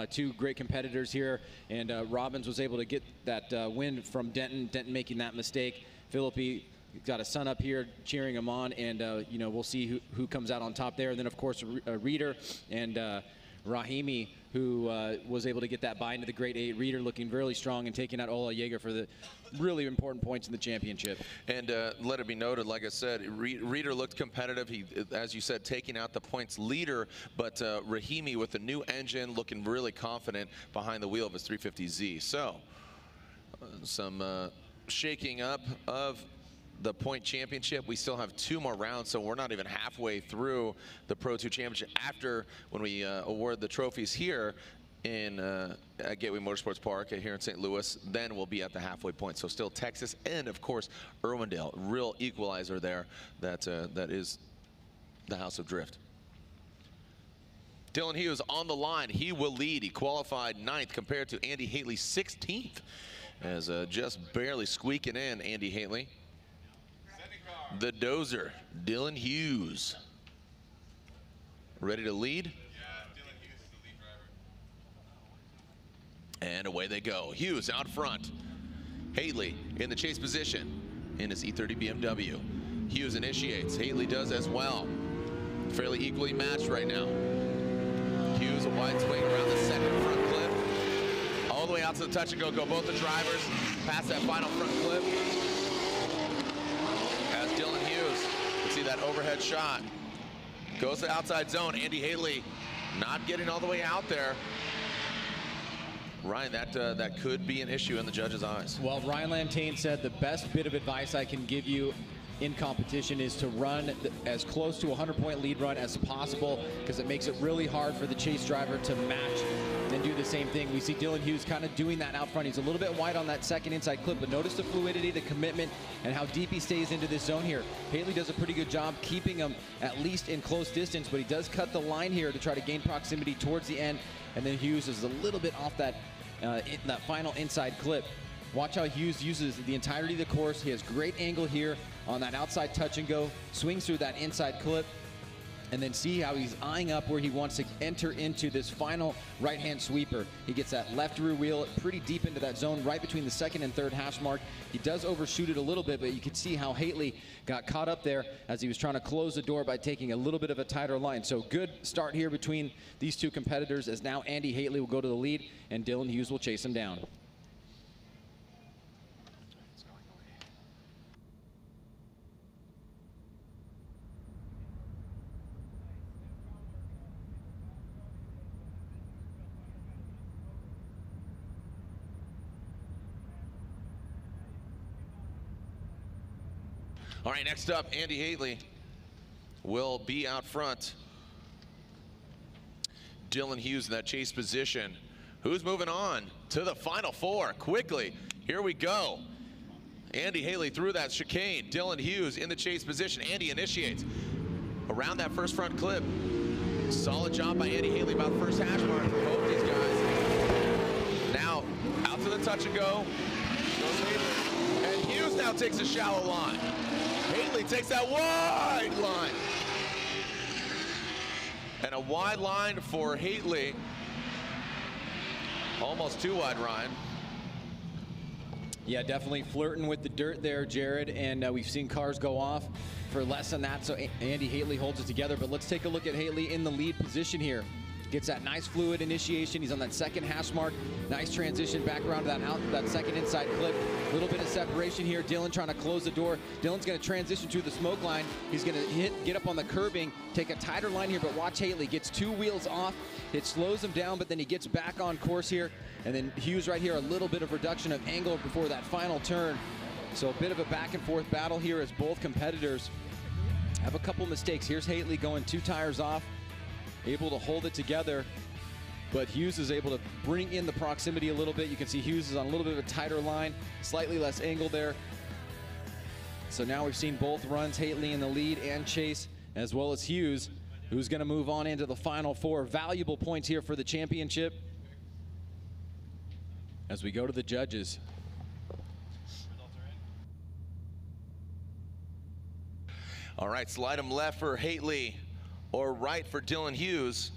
two great competitors here, and Robbins was able to get that win from Denton. Denton making that mistake. Philippi got a son up here cheering him on, and you know, we'll see who comes out on top there. And then of course Reeder and Rahimi, who was able to get that buy into the grade 8. Reeder looking really strong and taking out Ola Jaeger for the really important points in the championship. And let it be noted, like I said, Reeder looked competitive. He, as you said, taking out the points leader, but Rahimi with the new engine looking really confident behind the wheel of his 350Z. So some shaking up of the point championship. We still have 2 more rounds, so we're not even halfway through the Pro 2 championship after when we award the trophies here in at Gateway Motorsports Park here in St. Louis. Then we'll be at the halfway point. So still Texas and of course Irwindale, real equalizer there. That that is the House of Drift. Dylan Hughes on the line. He will lead. He qualified 9th compared to Andy Haley 16th, as just barely squeaking in Andy Haley. The dozer, Dylan Hughes. Ready to lead? Yeah, Dylan Hughes is the lead driver. And away they go. Hughes out front. Haley in the chase position in his E30 BMW. Hughes initiates. Haley does as well. Fairly equally matched right now. Hughes a wide swing around the second front clip. All the way out to the touch and go both the drivers past that final front clip. Dylan Hughes, you see that overhead shot. Goes to the outside zone. Andy Haley not getting all the way out there. Ryan, that could be an issue in the judge's eyes. Well, Ryan Lantain said the best bit of advice I can give you in competition is to run as close to a 100-point lead run as possible, because it makes it really hard for the chase driver to match and do the same thing. We see Dylan Hughes kind of doing that out front. He's a little bit wide on that second inside clip, but notice the fluidity, the commitment, and how deep he stays into this zone here. Haley does a pretty good job keeping him at least in close distance, but he does cut the line here to try to gain proximity towards the end, and then Hughes is a little bit off that, that final inside clip. Watch how Hughes uses the entirety of the course. He has great angle here on that outside touch and go, swings through that inside clip, and then see how he's eyeing up where he wants to enter into this final right-hand sweeper. He gets that left rear wheel pretty deep into that zone, right between the second and third hash mark. He does overshoot it a little bit, but you can see how Haley got caught up there as he was trying to close the door by taking a little bit of a tighter line. So good start here between these two competitors, as now Andy Haley will go to the lead and Dylan Hughes will chase him down. All right, next up, Andy Haley will be out front. Dylan Hughes in that chase position. Who's moving on to the final 4 quickly? Here we go. Andy Haley through that chicane. Dylan Hughes in the chase position. Andy initiates around that first front clip. Solid job by Andy Haley about the first hash mark for both these guys. Now out to the touch and go. Goes Haley. And Hughes now takes a shallow line. Haley takes that wide line. And a wide line for Haley. Almost too wide, Ryan. Yeah, definitely flirting with the dirt there, Jared. And we've seen cars go off for less than that. So Andy Haley holds it together. But let's take a look at Haley in the lead position here. Gets that nice fluid initiation. He's on that second hash mark. Nice transition back around to that second inside clip. A little bit of separation here. Dylan trying to close the door. Dylan's going to transition to the smoke line. He's going to get up on the curbing, take a tighter line here, but watch Haley. Gets 2 wheels off. It slows him down, but then he gets back on course here. And then Hughes right here, a little bit of reduction of angle before that final turn. So a bit of a back and forth battle here as both competitors have a couple mistakes. Here's Haley going 2 tires off, able to hold it together, but Hughes is able to bring in the proximity a little bit. You can see Hughes is on a little bit of a tighter line, slightly less angle there. So now we've seen both runs, Haley in the lead and Chase, as well as Hughes, who's going to move on into the final 4. Valuable points here for the championship. As we go to the judges. All right, slide him left for Haley or right for Dylan Hughes.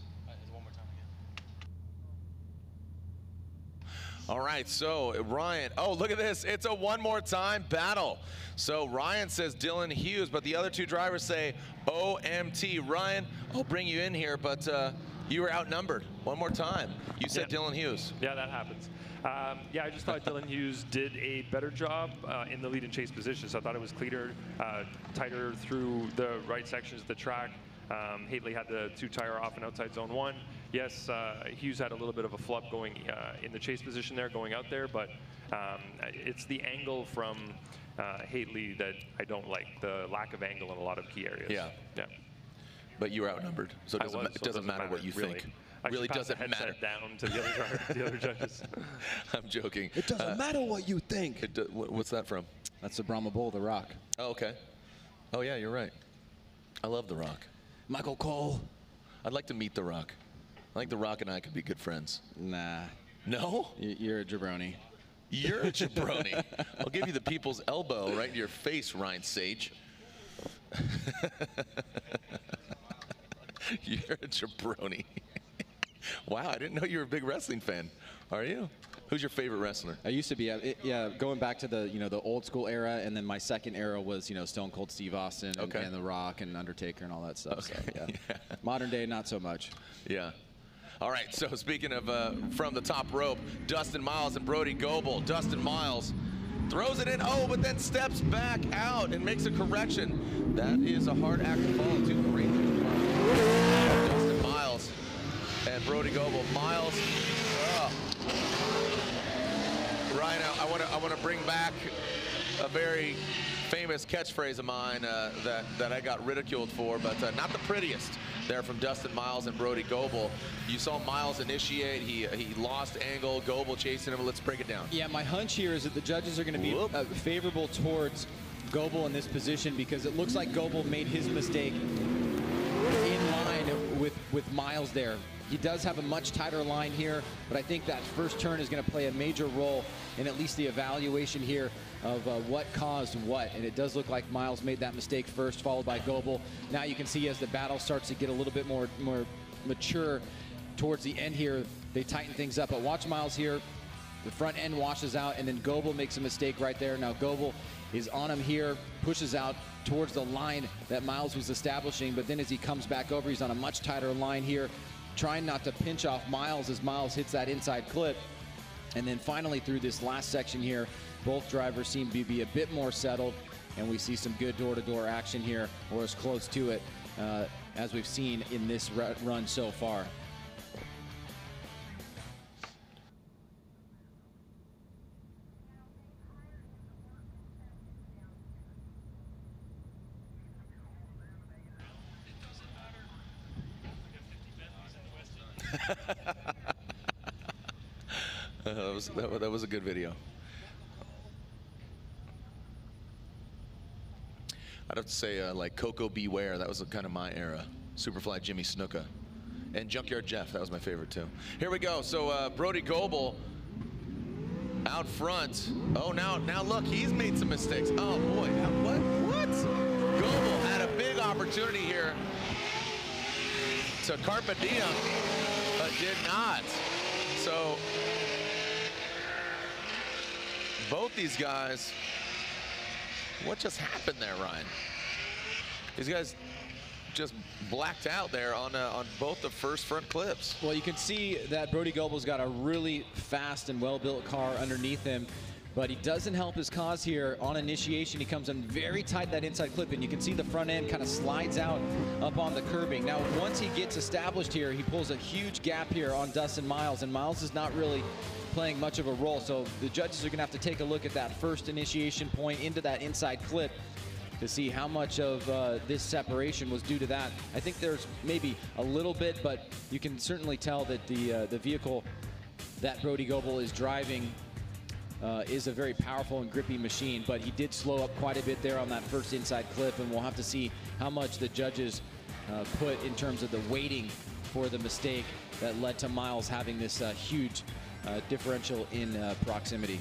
All right, so Ryan, oh, look at this. It's a one more time battle. So Ryan says Dylan Hughes, but the other 2 drivers say OMT. Ryan, I'll bring you in here, but you were outnumbered. One more time. You said Dylan Hughes. Yeah, that happens. Yeah, I just thought Dylan Hughes did a better job in the lead and chase position. So I thought it was cleaner, tighter through the right sections of the track. Haley had the 2 tire off and outside zone 1. Yes, Hughes had a little bit of a flub going in the chase position there, going out there, but it's the angle from Haley that I don't like, the lack of angle in a lot of key areas. Yeah. Yeah. But you were outnumbered, so it doesn't matter what you really. think. I really doesn't the matter. Down to the other judges. I'm joking. It doesn't matter what you think. What's that from? That's the Brahma Bull, The Rock. Oh, okay. Oh, yeah, you're right. I love The Rock. Michael Cole. I'd like to meet The Rock. I think The Rock and I could be good friends. Nah. No? You're a jabroni. You're a jabroni. I'll give you the people's elbow right in your face, Ryan Sage. You're a jabroni. Wow, I didn't know you were a big wrestling fan. Are you? Who's your favorite wrestler? I used to be, yeah, going back to the the old school era, and then my second era was Stone Cold Steve Austin and The Rock and Undertaker and all that stuff. Okay. So, yeah. Modern day, not so much. Yeah. All right, so speaking of from the top rope, Dustin Miles and Brody Goebel. Dustin Miles throws it in, but then steps back out and makes a correction. That is a hard act to follow, too. Dustin Miles and Brody Goebel. Miles. Ryan, I want to bring back a very famous catchphrase of mine that I got ridiculed for, but not the prettiest. There from Dustin Miles and Brody Goebel. You saw Miles initiate. He lost angle. Goebel chasing him. Let's break it down. Yeah, my hunch here is that the judges are going to be favorable towards Goebel in this position because it looks like Goebel made his mistake in line with Miles there. He does have a much tighter line here, but I think that first turn is going to play a major role in at least the evaluation here of what caused what. And it does look like Miles made that mistake first, followed by Goebel. Now you can see as the battle starts to get a little bit more mature towards the end here, they tighten things up. But watch Miles here. The front end washes out, and then Goebel makes a mistake right there. Now Goebel is on him here, pushes out towards the line that Miles was establishing, but then as he comes back over, he's on a much tighter line here, trying not to pinch off Miles as Miles hits that inside clip. And then finally through this last section here, both drivers seem to be a bit more settled, and we see some good door-to-door action here, or as close to it as we've seen in this run so far. That was a good video. I'd have to say like Coco Beware. That was kind of my era. Superfly Jimmy Snuka. And Junkyard Jeff. That was my favorite too. Here we go. So Brody Goebel out front. Oh, now look, he's made some mistakes. Oh boy, what? Goebel had a big opportunity here to carpe diem, but did not. So both these guys, what just happened there, Ryan? These guys just blacked out there on both the first front clips. Well, you can see that Brody Goble's got a really fast and well-built car underneath him, but he doesn't help his cause here. On initiation, he comes in very tight, that inside clip, and you can see the front end kind of slides out up on the curbing. Now, once he gets established here, he pulls a huge gap here on Dustin Miles, and Miles is not really playing much of a role. So the judges are going to have to take a look at that first initiation point into that inside clip to see how much of this separation was due to that. I think there's maybe a little bit, but you can certainly tell that the vehicle that Brody Goble is driving is a very powerful and grippy machine, but he did slow up quite a bit there on that first inside clip, and we'll have to see how much the judges put in terms of the weighting for the mistake that led to Miles having this huge differential in proximity.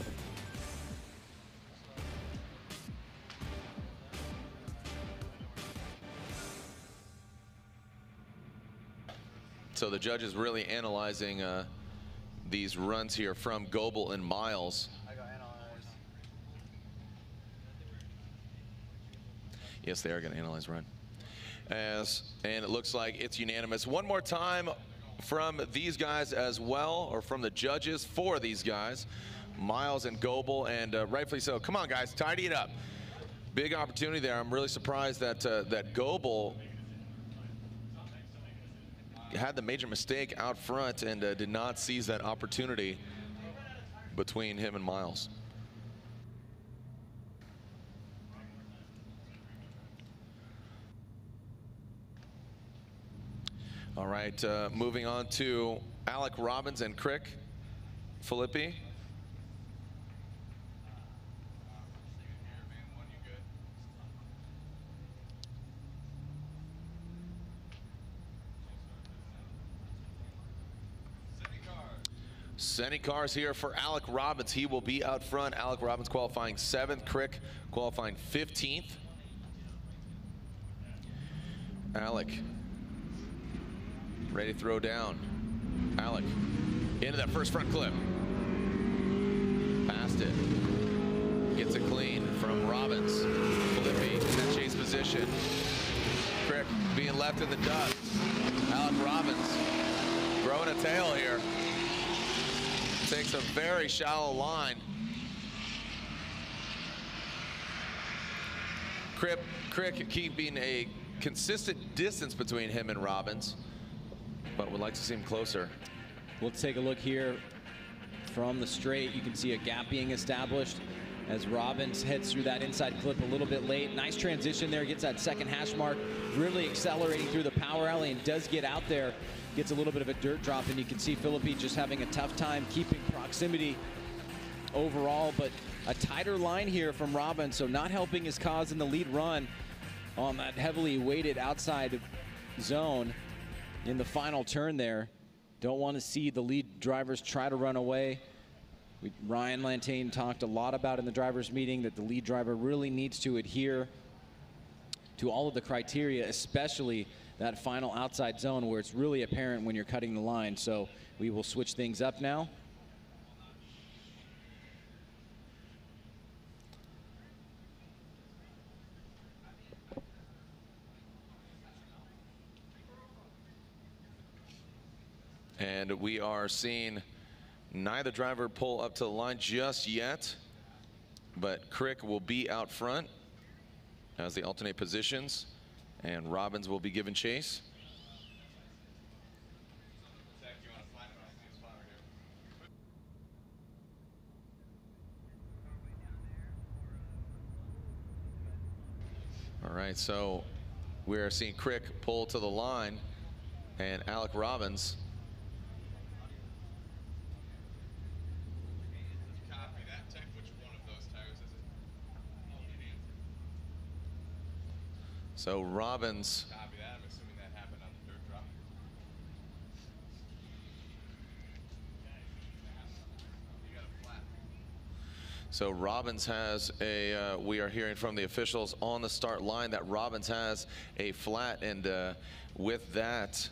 So the judge is really analyzing these runs here from Goble and Miles. Yes, they are going to analyze run. And it looks like it's unanimous. One more time from these guys as well, or from the judges for these guys, Miles and Goble, and rightfully so. Come on, guys, tidy it up. Big opportunity there. I'm really surprised that that Goble had the major mistake out front and did not seize that opportunity between him and Miles. All right, moving on to Alec, Robbins, and Crick. Philippi. Sending cars here for Alec Robbins. He will be out front. Alec Robbins qualifying 7th, Crick qualifying 15th. Alec ready to throw down. Alec into that first front clip. Past it. Gets it clean from Robbins. Philippi in that chase position. Crick being left in the dust. Alec Robbins growing a tail here. Takes a very shallow line. Crick keeping a consistent distance between him and Robbins, but would like to see him closer. We'll take a look here from the straight. You can see a gap being established as Robbins heads through that inside clip a little bit late. Nice transition there, gets that second hash mark, really accelerating through the power alley, and does get out there. Gets a little bit of a dirt drop, and you can see Philippi just having a tough time keeping proximity overall, but a tighter line here from Robbins, so not helping his cause in the lead run on that heavily weighted outside zone in the final turn there. Don't want to see the lead drivers try to run away. Ryan Lantain talked a lot about in the drivers meeting that the lead driver really needs to adhere to all of the criteria, especially that final outside zone where it's really apparent when you're cutting the line. So we will switch things up now. And we are seeing neither driver pull up to the line just yet, but Crick will be out front as they alternate positions, and Robbins will be given chase. All right, so we're seeing Crick pull to the line, and Alec Robbins So Robbins. Copy that. I'm assuming that happened on the third drop. You got a flat. So Robbins has a, we are hearing from the officials on the start line that Robbins has a flat, and with that,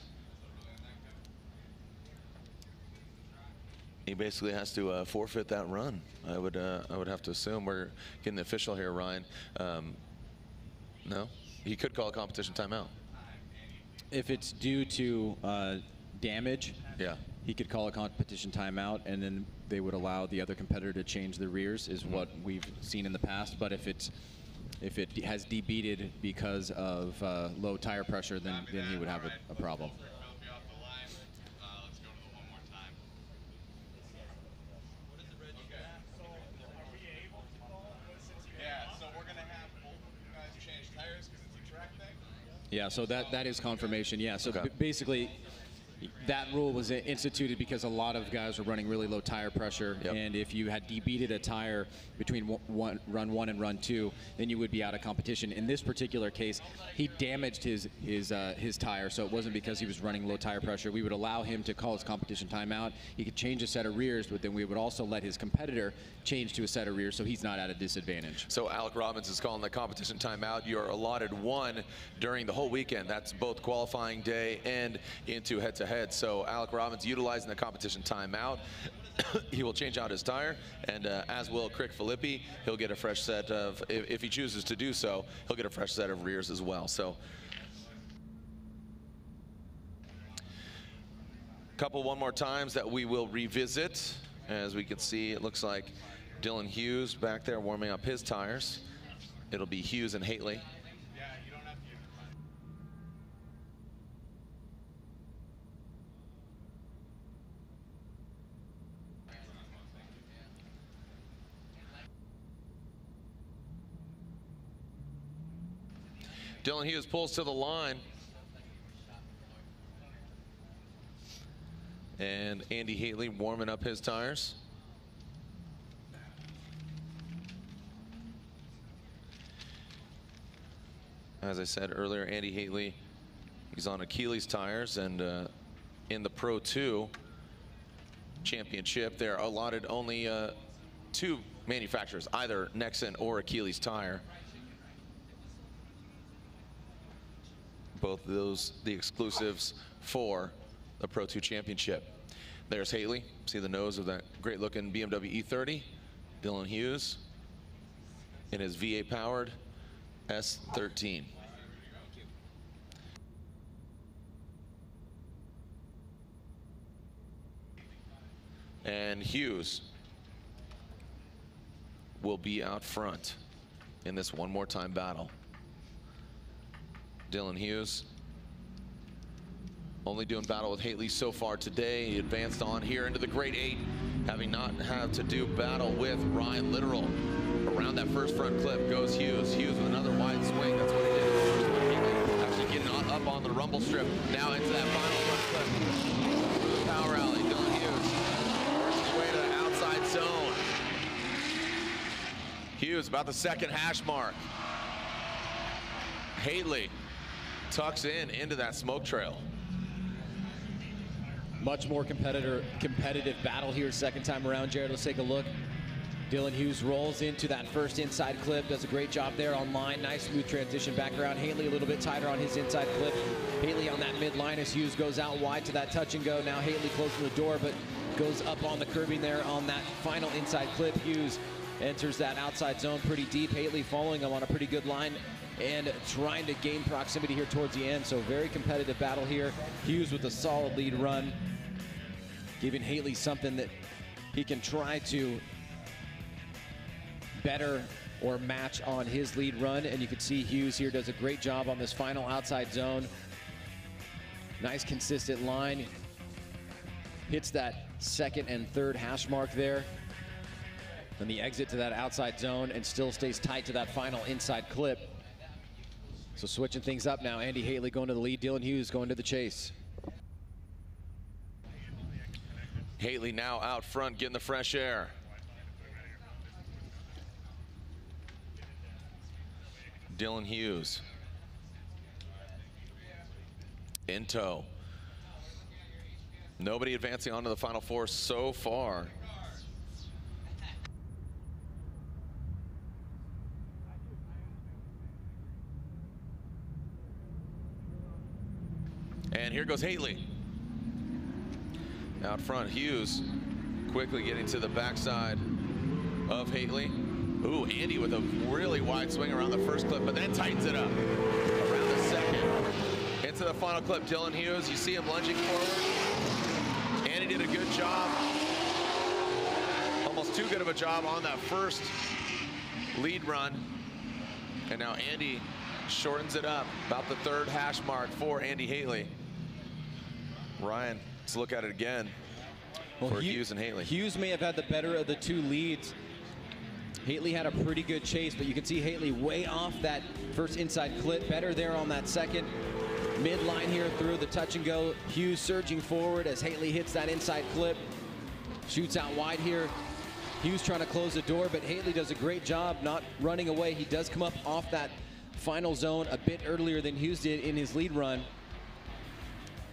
he basically has to forfeit that run. I would have to assume. We're getting the official here, Ryan. No? He could call a competition timeout. if it's due to damage, Yeah. he could call a competition timeout, and then they would allow the other competitor to change the rears, is what we've seen in the past. But if it has debeated because of low tire pressure, then he would have a problem. Yeah, so that is confirmation. Yeah, so Okay. basically, that rule was instituted because a lot of guys were running really low tire pressure, Yep. and if you had debeated a tire between run 1 and run 2, then you would be out of competition. In this particular case, he damaged his tire, so it wasn't because he was running low tire pressure. We would allow him to call his competition timeout. He could change a set of rears, but then we would also let his competitor change to a set of rears, so he's not at a disadvantage. So Alec Robbins is calling the competition timeout. You're allotted one during the whole weekend. That's both qualifying day and into head-to-head. So Alec Robbins utilizing the competition timeout. He will change out his tire, and as will Crick Philippi. He'll get a fresh set of, if he chooses to do so, he'll get a fresh set of rears as well. So one more times that we will revisit. As we can see, it looks like Dylan Hughes back there warming up his tires. It'll be Hughes and Haley. Dylan Hughes pulls to the line. And Andy Haley warming up his tires. As I said earlier, Andy Haley, he's on Achilles tires, and in the Pro 2 championship, they're allotted only 2 manufacturers, either Nexen or Achilles tire. Both of those the exclusives for the Pro 2 championship. There's Haley. See the nose of that great looking BMW E30. Dylan Hughes in his V8 powered S13. And Hughes will be out front in this one more time battle. Dylan Hughes only doing battle with Haley so far today. He advanced on here into the grade 8, having not had to do battle with Ryan Literal. Around that first front clip goes Hughes. Hughes with another wide swing. That's what he did in the first one. Haley actually getting up on the rumble strip. Now into that final front clip. Through the power alley, Dylan Hughes works his way to the outside zone. Hughes about the second hash mark. Haley tucks into that smoke trail. Much more competitive battle here second time around. Jared, let's take a look. Dylan Hughes rolls into that first inside clip, does a great job there on line. Nice smooth transition back around. Haley a little bit tighter on his inside clip. Haley on that midline as Hughes goes out wide to that touch and go. Now Haley closing the door, but goes up on the curbing there on that final inside clip. Hughes enters that outside zone pretty deep. Haley following him on a pretty good line and trying to gain proximity here towards the end. So very competitive battle here. Hughes with a solid lead run, giving Haley something that he can try to better or match on his lead run. And you can see Hughes here does a great job on this final outside zone. Nice consistent line. Hits that second and third hash mark there. And the exit to that outside zone and still stays tight to that final inside clip. So switching things up now, Andy Haley going to the lead, Dylan Hughes going to the chase. Haley now out front getting the fresh air. Dylan Hughes in tow. Nobody advancing onto the Final Four so far. And here goes Haley. Out front, Hughes quickly getting to the backside of Haley. Ooh, Andy with a really wide swing around the first clip, but then tightens it up around the second. into the final clip. Dylan Hughes, you see him lunging forward. Andy did a good job. Almost too good of a job on that first lead run. And now Andy shortens it up. About the third hash mark for Andy Haley. Ryan, let's look at it again for Hughes and Haley. Hughes may have had the better of the two leads. Haley had a pretty good chase, but you can see Haley way off that first inside clip. Better there on that second midline here through the touch and go. Hughes surging forward as Haley hits that inside clip. Shoots out wide here. Hughes trying to close the door, but Haley does a great job not running away. He does come up off that final zone a bit earlier than Hughes did in his lead run.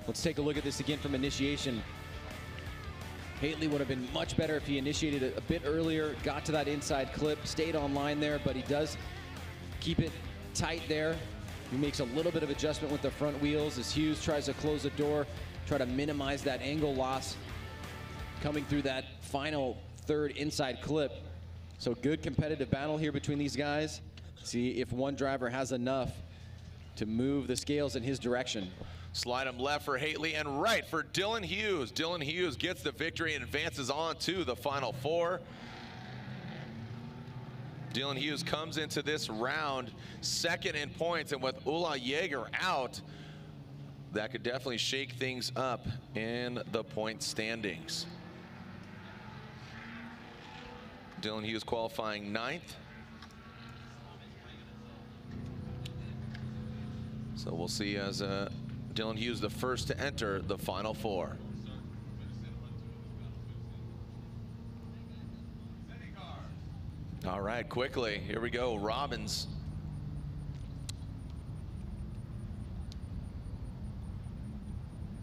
Let's take a look at this again from initiation. Haley would have been much better if he initiated a bit earlier, got to that inside clip, stayed on line there, but he does keep it tight there. He makes a little bit of adjustment with the front wheels as Hughes tries to close the door, try to minimize that angle loss coming through that final third inside clip. So good competitive battle here between these guys. See if one driver has enough to move the scales in his direction. Slide him left for Haley and right for Dylan Hughes. Dylan Hughes gets the victory and advances on to the final four. Dylan Hughes comes into this round second in points, and with Ula Yeager out, that could definitely shake things up in the point standings. Dylan Hughes qualifying 9th. So we'll see as Dylan Hughes the first to enter the final four. All right, quickly, here we go, Robbins.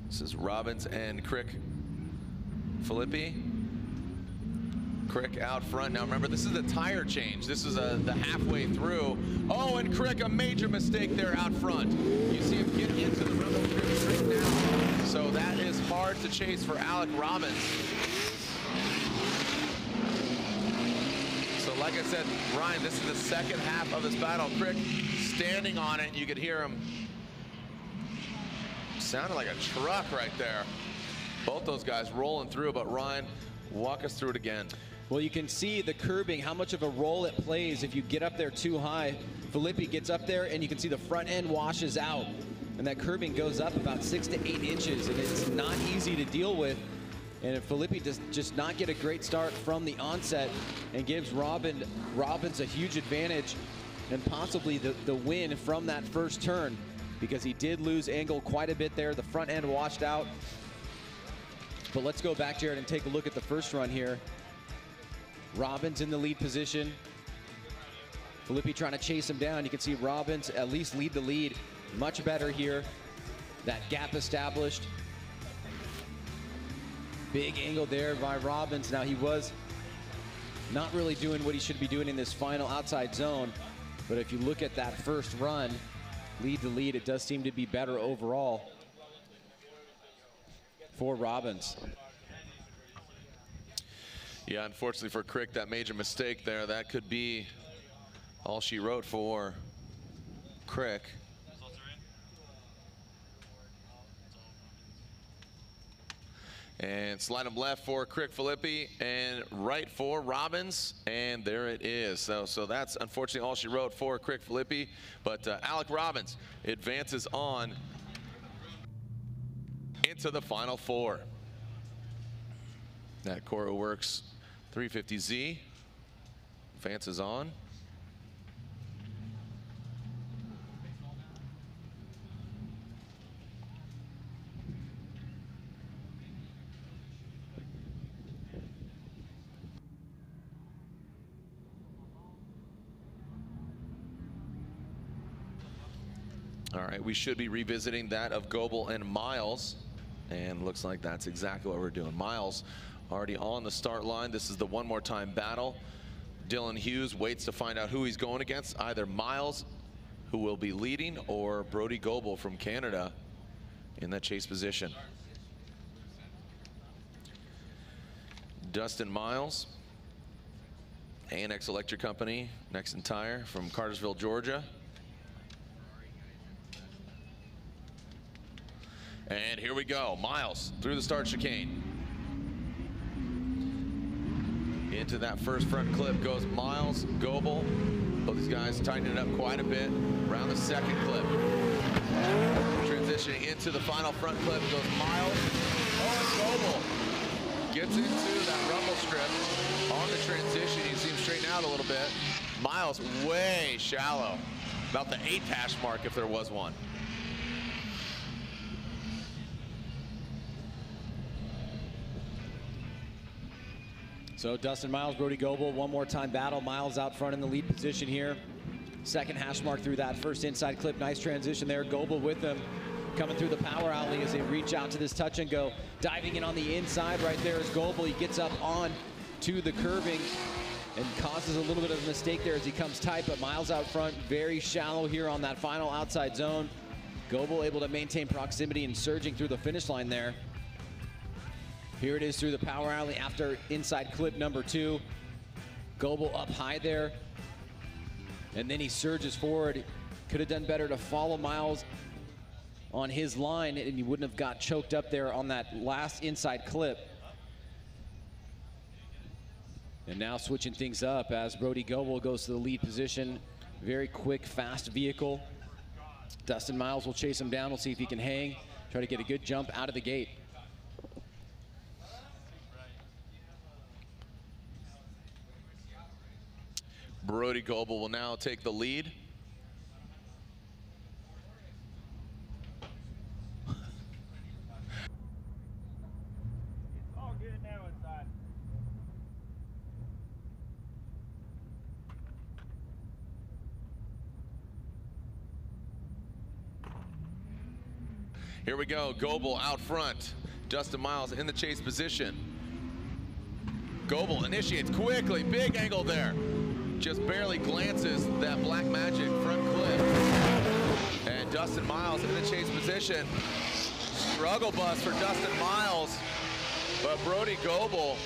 This is Robbins and Crick Philippi. Crick out front. Now remember, this is a tire change. This is the halfway through. Oh, and Crick, a major mistake there out front. You see him get into the rubber Crick now. So that is hard to chase for Alec Robbins. So like I said, Ryan, this is the second half of this battle. Crick standing on it. You could hear him. Sounded like a truck right there. Both those guys rolling through, but Ryan, walk us through it again. Well, you can see the curbing, how much of a role it plays if you get up there too high. Philippi gets up there and you can see the front end washes out. And that curbing goes up about 6 to 8 inches, and it's not easy to deal with. And if Philippi does just not get a great start from the onset and gives Robbins a huge advantage and possibly the win from that first turn, because he did lose angle quite a bit there. The front end washed out. But let's go back, Jared, and take a look at the first run here. Robbins in the lead position. Philippi trying to chase him down. You can see Robbins at least lead the lead. Much better here. That gap established. Big angle there by Robbins. Now he was not really doing what he should be doing in this final outside zone. But if you look at that first run, lead to lead, it does seem to be better overall for Robbins. Yeah, unfortunately for Crick, that major mistake there, that could be all she wrote for Crick. And slide him left for Crick Philippi and right for Robbins, and there it is. So that's unfortunately all she wrote for Crick Philippi, but Alec Robbins advances on into the final four. That Coro Works 350Z advances on. All right, we should be revisiting that of Goebel and Miles, and looks like that's exactly what we're doing. Miles already on the start line. This is the one more time battle. Dylan Hughes waits to find out who he's going against, either Miles, who will be leading, or Brody Goebel from Canada in that chase position. Dustin Miles, A&X Electric Company, Nexon Tire from Cartersville, Georgia. And here we go. Miles through the start chicane. Into that first front clip goes Miles, Goebel. Both these guys tightening it up quite a bit. Around the second clip. Transitioning into the final front clip goes Miles. Oh, and Goebel gets into that rumble strip on the transition. You see him straighten out a little bit. Miles way shallow. About the 8 hash mark if there was one. So Dustin, Miles, Brody Goebel, one more time battle. Miles out front in the lead position here. Second hash mark through that first inside clip. Nice transition there. Goebel with them. Coming through the power alley as they reach out to this touch and go. Diving in on the inside right there is Goebel. He gets up on to the curving and causes a little bit of a mistake there as he comes tight, but Miles out front, very shallow here on that final outside zone. Goebel able to maintain proximity and surging through the finish line there. Here it is through the power alley after inside clip number 2. Goebel up high there, and then he surges forward. Could have done better to follow Miles on his line, and he wouldn't have got choked up there on that last inside clip. And now switching things up as Brody Goebel goes to the lead position. Very quick, fast vehicle. Dustin Miles will chase him down. We'll see if he can hang, try to get a good jump out of the gate. Brody Goebel will now take the lead. All good now inside. Here we go, Goebel out front. Dustin Miles in the chase position. Goebel initiates quickly, big angle there. Just barely glances that Black Magic front clip. And Dustin Miles in the chase position. Struggle bus for Dustin Miles. But Brody Goebel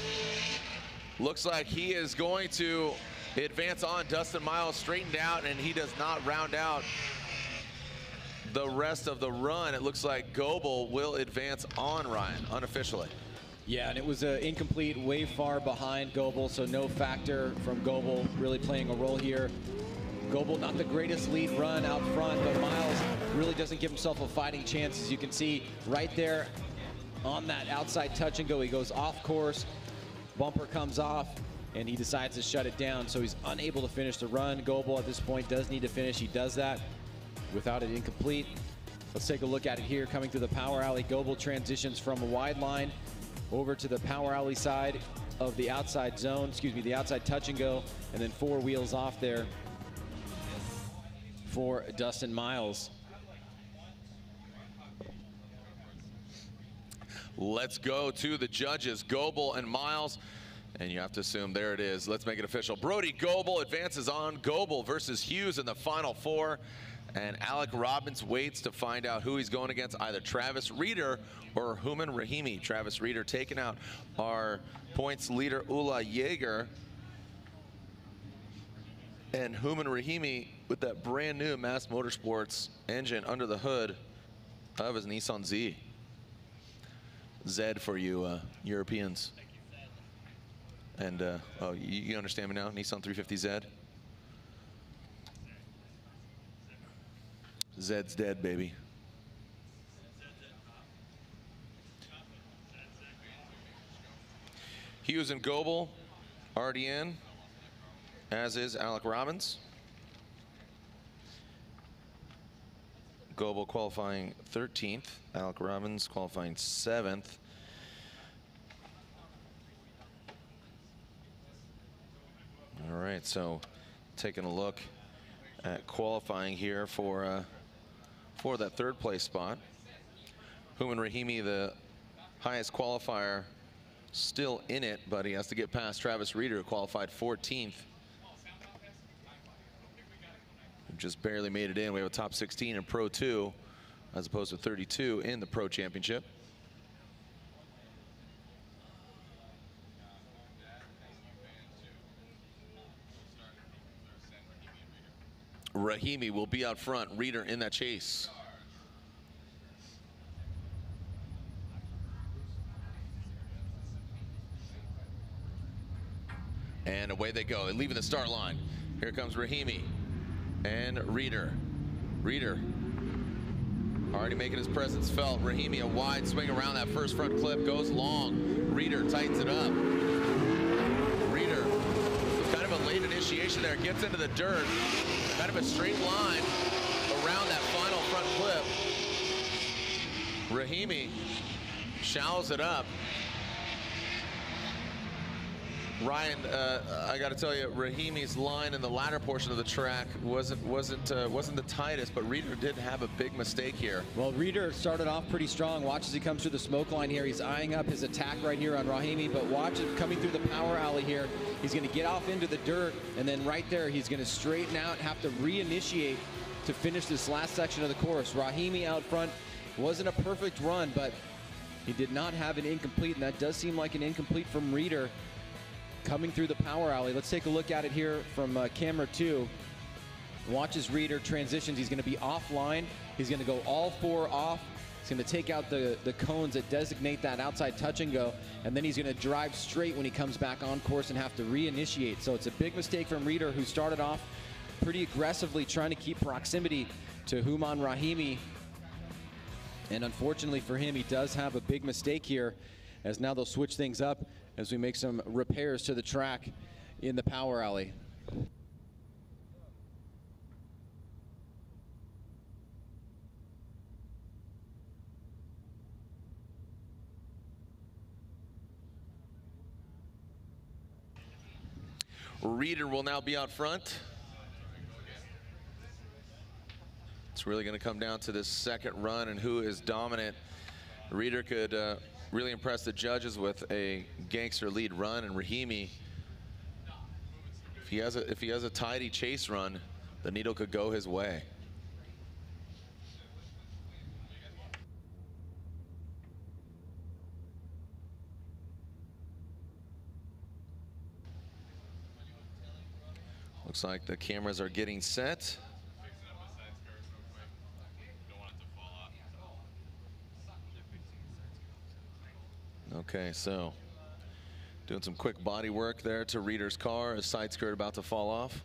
looks like he is going to advance on. Dustin Miles straightened out, and he does not round out the rest of the run. It looks like Goebel will advance on, Ryan, unofficially. Yeah, and it was incomplete, way far behind Goebel, so no factor from Goebel really playing a role here. Goebel, not the greatest lead run out front, but Miles really doesn't give himself a fighting chance. As you can see right there on that outside touch and go, he goes off course, bumper comes off, and he decides to shut it down, so he's unable to finish the run. Goebel at this point does need to finish. He does that without it incomplete. Let's take a look at it here. Coming through the power alley, Goebel transitions from a wide line over to the power alley side of the outside zone, the outside touch and go, and then 4 wheels off there for Dustin Miles. Let's go to the judges, Goebel and Miles. And you have to assume, there it is. Let's make it official. Brody Goebel advances on. Goebel versus Hughes in the final 4. And Alec Robbins waits to find out who he's going against, either Travis Reeder or Human Rahimi. Travis Reeder taking out our points leader, Ula Yeager. And Human Rahimi with that brand new Mass Motorsports engine under the hood of his Nissan Z. Z for you Europeans. And, oh, you understand me now? Nissan 350Z? Zed's dead, baby. Hughes and Goebel already in, as is Alec Robbins. Goebel qualifying 13th, Alec Robbins qualifying 7th. All right, so taking a look at qualifying here for that 3rd place spot. Human Rahimi, the highest qualifier, still in it, but he has to get past Travis Reeder, who qualified 14th. Just barely made it in. We have a top 16 in Pro 2, as opposed to 32 in the Pro Championship. Rahimi will be out front, Reeder in that chase. And away they go, leaving the start line. Here comes Rahimi and Reeder. Reeder already making his presence felt. Rahimi, a wide swing around that first front clip, goes long. Reeder tightens it up. Reeder, kind of a late initiation there, gets into the dirt. Kind of a straight line around that final front clip. Rahimi shallows it up. Ryan, I got to tell you, Rahimi's line in the latter portion of the track wasn't the tightest, but Reeder did have a big mistake here. Well, Reeder started off pretty strong. Watch as he comes through the smoke line here. He's eyeing up his attack right here on Rahimi, but watch it coming through the power alley here. He's going to get off into the dirt, and then right there, he's going to straighten out, have to reinitiate to finish this last section of the course. Rahimi out front wasn't a perfect run, but he did not have an incomplete, and that does seem like an incomplete from Reeder. Coming through the power alley. Let's take a look at it here from camera 2. Watch as Reeder transitions. He's going to be offline. He's going to go all 4 off. He's going to take out the cones that designate that outside touch and go, and then he's going to drive straight when he comes back on course and have to reinitiate. So it's a big mistake from Reeder, who started off pretty aggressively trying to keep proximity to Houman Rahimi. And unfortunately for him, he does have a big mistake here, as now they'll switch things up as we make some repairs to the track in the power alley. Reeder will now be out front. It's really going to come down to this second run and who is dominant. Reeder could really impressed the judges with a gangster lead run, and Rahimi, if he has a tidy chase run, the needle could go his way. Looks like the cameras are getting set. Okay, so doing some quick body work there to Reeder's car. His side skirt about to fall off.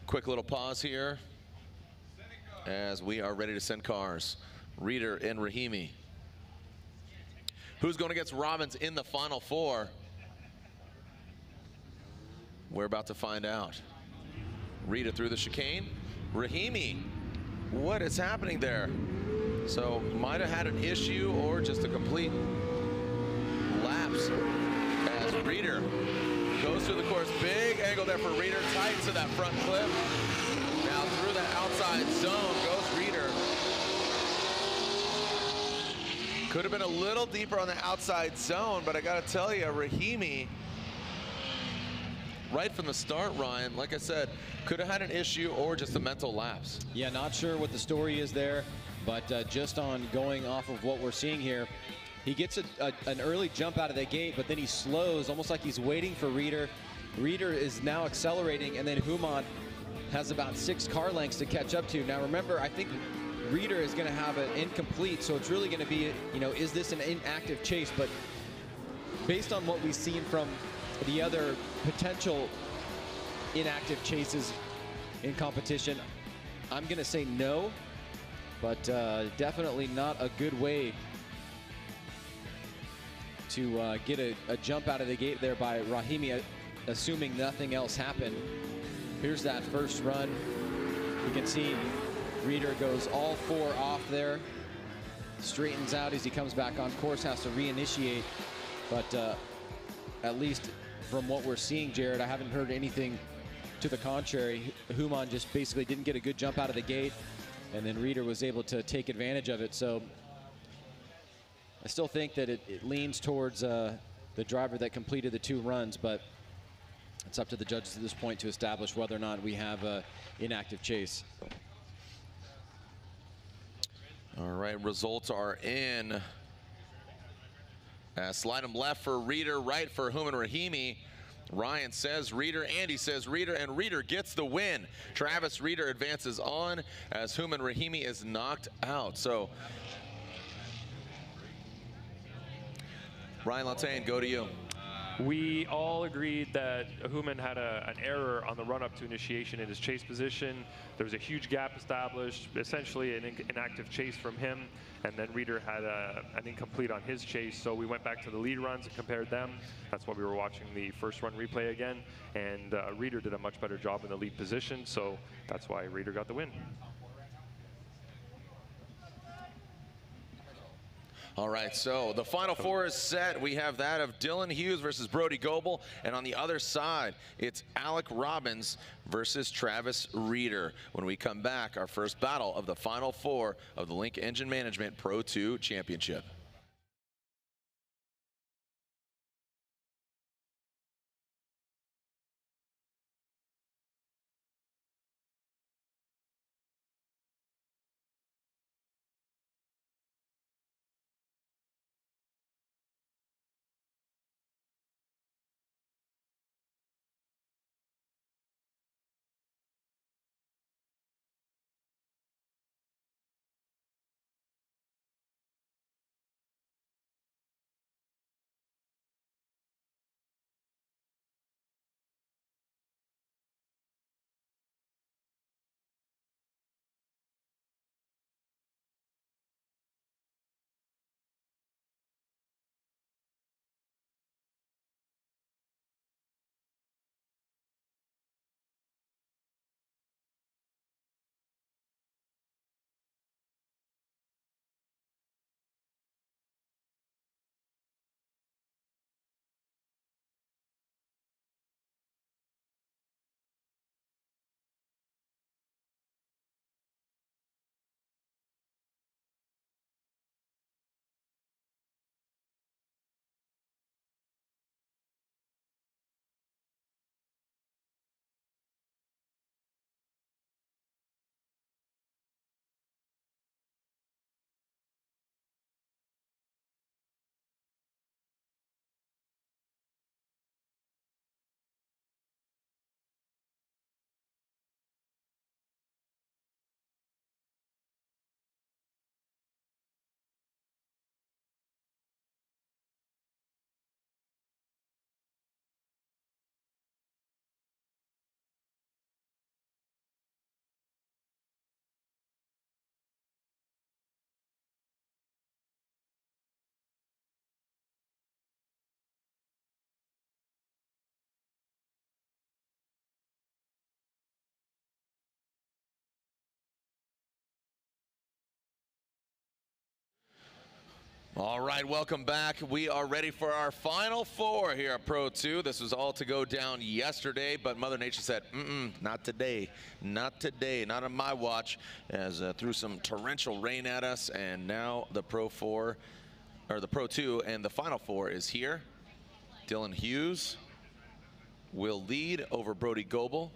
Quick little pause here as we are ready to send cars. Reeder and Rahimi. Who's going against Robbins in the final 4? We're about to find out. Reeder through the chicane. Rahimi, what is happening there? So might have had an issue or just a complete lapse as Reeder goes through the course. Big angle there for Reeder, tight to that front clip. Now through the outside zone goes Reeder. Could have been a little deeper on the outside zone, but I got to tell you, Rahimi, right from the start, Ryan, like I said, could have had an issue or just a mental lapse. Yeah, not sure what the story is there, but just on going off of what we're seeing here, he gets an early jump out of the gate, but then he slows, almost like he's waiting for Reeder. Reeder is now accelerating, and then Houman has about 6 car lengths to catch up to. Now remember, I think Reeder is going to have an incomplete, so it's really going to be, you know, is this an inactive chase? But based on what we've seen from the other potential inactive chases in competition, I'm going to say no, but definitely not a good way to get a jump out of the gate there by Rahimi, assuming nothing else happened. Here's that first run. You can see Reeder goes all 4 off there, straightens out as he comes back on course, has to reinitiate, but at least from what we're seeing, Jared, I haven't heard anything to the contrary. Houman just basically didn't get a good jump out of the gate, and then Reeder was able to take advantage of it. So I still think that it leans towards the driver that completed the 2 runs, but it's up to the judges at this point to establish whether or not we have an inactive chase. All right, results are in. Slide him left for Reeder, right for Houman Rahimi. Ryan says Reeder, Andy says Reeder, and Reeder gets the win. Travis Reeder advances on as Houman Rahimi is knocked out. So, Ryan Lantain, go to you. We all agreed that Houman had an error on the run-up to initiation in his chase position. There was a huge gap established, essentially an inactive chase from him, and then Reeder had an incomplete on his chase. So we went back to the lead runs and compared them. That's why we were watching the first run replay again, and Reeder did a much better job in the lead position, so that's why Reeder got the win. All right, so the final four is set. We have that of Dylan Hughes versus Brody Goebel, and on the other side, it's Alec Robbins versus Travis Reeder. When we come back, our first battle of the final four of the Link Engine Management Pro 2 Championship. All right, welcome back. We are ready for our final four here at Pro 2. This was all to go down yesterday, but Mother Nature said, not today, not today, not on my watch, as threw some torrential rain at us, and now the Pro 4, or the Pro 2, and the final four is here. Dylan Hughes will lead over Brody Goebel.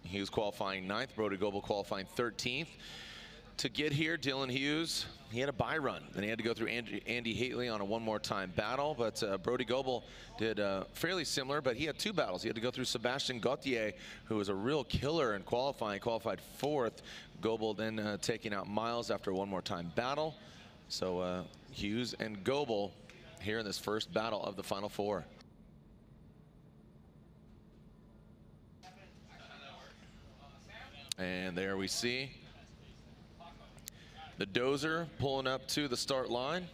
Hughes qualifying 9th, Brody Goebel qualifying 13th. To get here, Dylan Hughes, he had a bye run, and he had to go through Andy Haley on a one more time battle, but Brody Goebel did fairly similar, but he had two battles. He had to go through Sebastian Gauthier, who was a real killer in qualifying, qualified 4th. Goebel then taking out Miles after a one more time battle. So Hughes and Goebel here in this first battle of the final four. And there we see the dozer pulling up to the start line.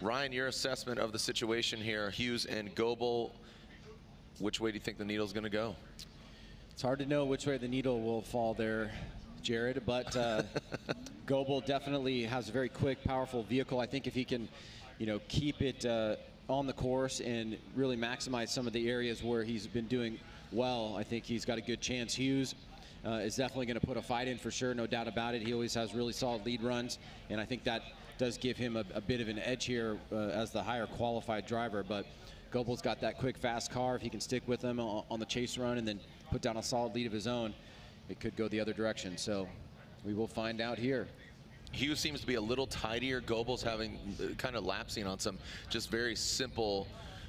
Ryan, your assessment of the situation here, Hughes and Goebel, which way do you think the needle's going to go? It's hard to know which way the needle will fall there, Jared, but Goebel definitely has a very quick, powerful vehicle. I think if he can, keep it on the course and really maximize some of the areas where he's been doing well, I think he's got a good chance. Hughes is definitely going to put a fight in for sure, no doubt about it. He always has really solid lead runs, and I think that does give him a bit of an edge here as the higher qualified driver. But Goebel's got that quick, fast car. If he can stick with him on the chase run and then put down a solid lead of his own, it could go the other direction. So we will find out here. Hughes seems to be a little tidier. Goebel's having kind of lapsing on some just very simple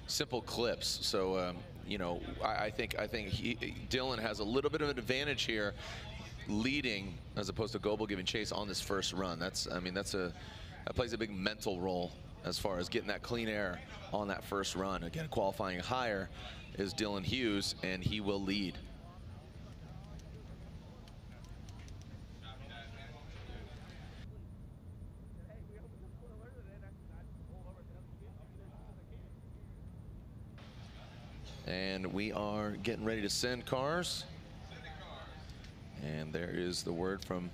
simple clips. So you know, I think Dylan has a little bit of an advantage here, leading as opposed to Goebel giving chase on this first run. That's, I mean, that plays a big mental role as far as getting that clean air on that first run. Again, qualifying higher is Dylan Hughes, and he will lead. And we are getting ready to send cars. And there is the word from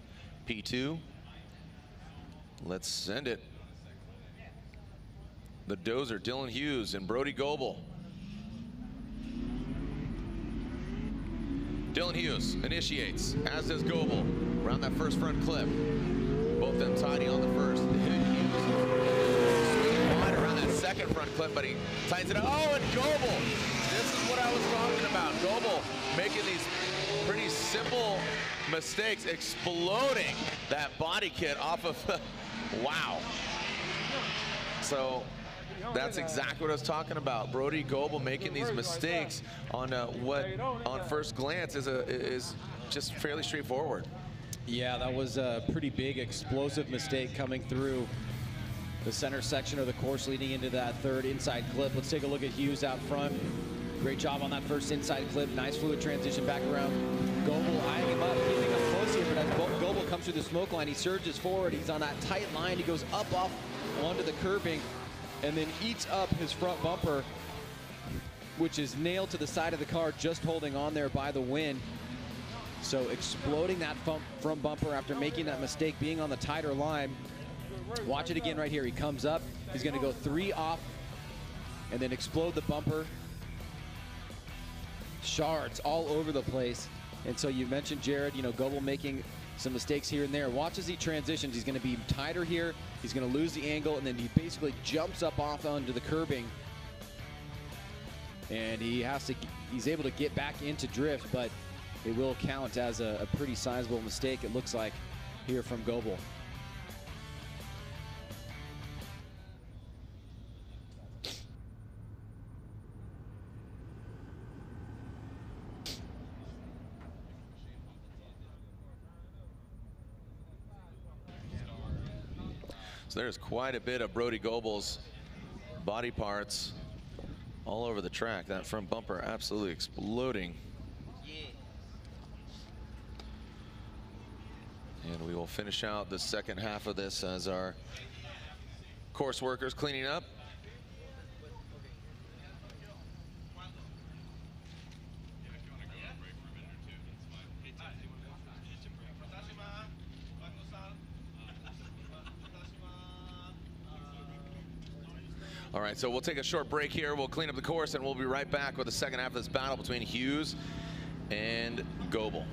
P2. Let's send it. The Dozer, Dylan Hughes and Brody Goebel. Dylan Hughes initiates, as does Goebel, around that first front clip. Both them tidy on the first. Hughes swinging wide around that second front clip, but he tightens it up. Oh, and Goebel. This is what I was talking about. Goebel making these pretty simple mistakes, exploding that body kit off of, wow. So that's exactly what I was talking about. Brody Goebel making these mistakes on what, on first glance, is just fairly straightforward. Yeah, that was a pretty big explosive mistake coming through the center section of the course leading into that third inside clip. Let's take a look at Hughes out front. Great job on that first inside clip. Nice fluid transition back around. Goebel eyeing him up, keeping him close here, but as Goebel comes through the smoke line, he surges forward. He's on that tight line. He goes up off onto the curbing and then eats up his front bumper, which is nailed to the side of the car, just holding on there by the wind. So exploding that front bumper after making that mistake, being on the tighter line. Watch it again right here. He comes up. He's going to go 3 off and then explode the bumper. Shards all over the place. And so you mentioned, Jared, you know, Goebel making some mistakes here and there. Watch as he transitions. He's going to be tighter here. He's going to lose the angle, and then he basically jumps up off onto the curbing. And he's able to get back into drift, but it will count as a pretty sizable mistake, it looks like, here from Goebel. So there's quite a bit of Brody Goebel's body parts all over the track. That front bumper absolutely exploding. And we will finish out the second half of this as our course workers cleaning up. All right, so we'll take a short break here. We'll clean up the course, and we'll be right back with the second half of this battle between Hughes and Goebel.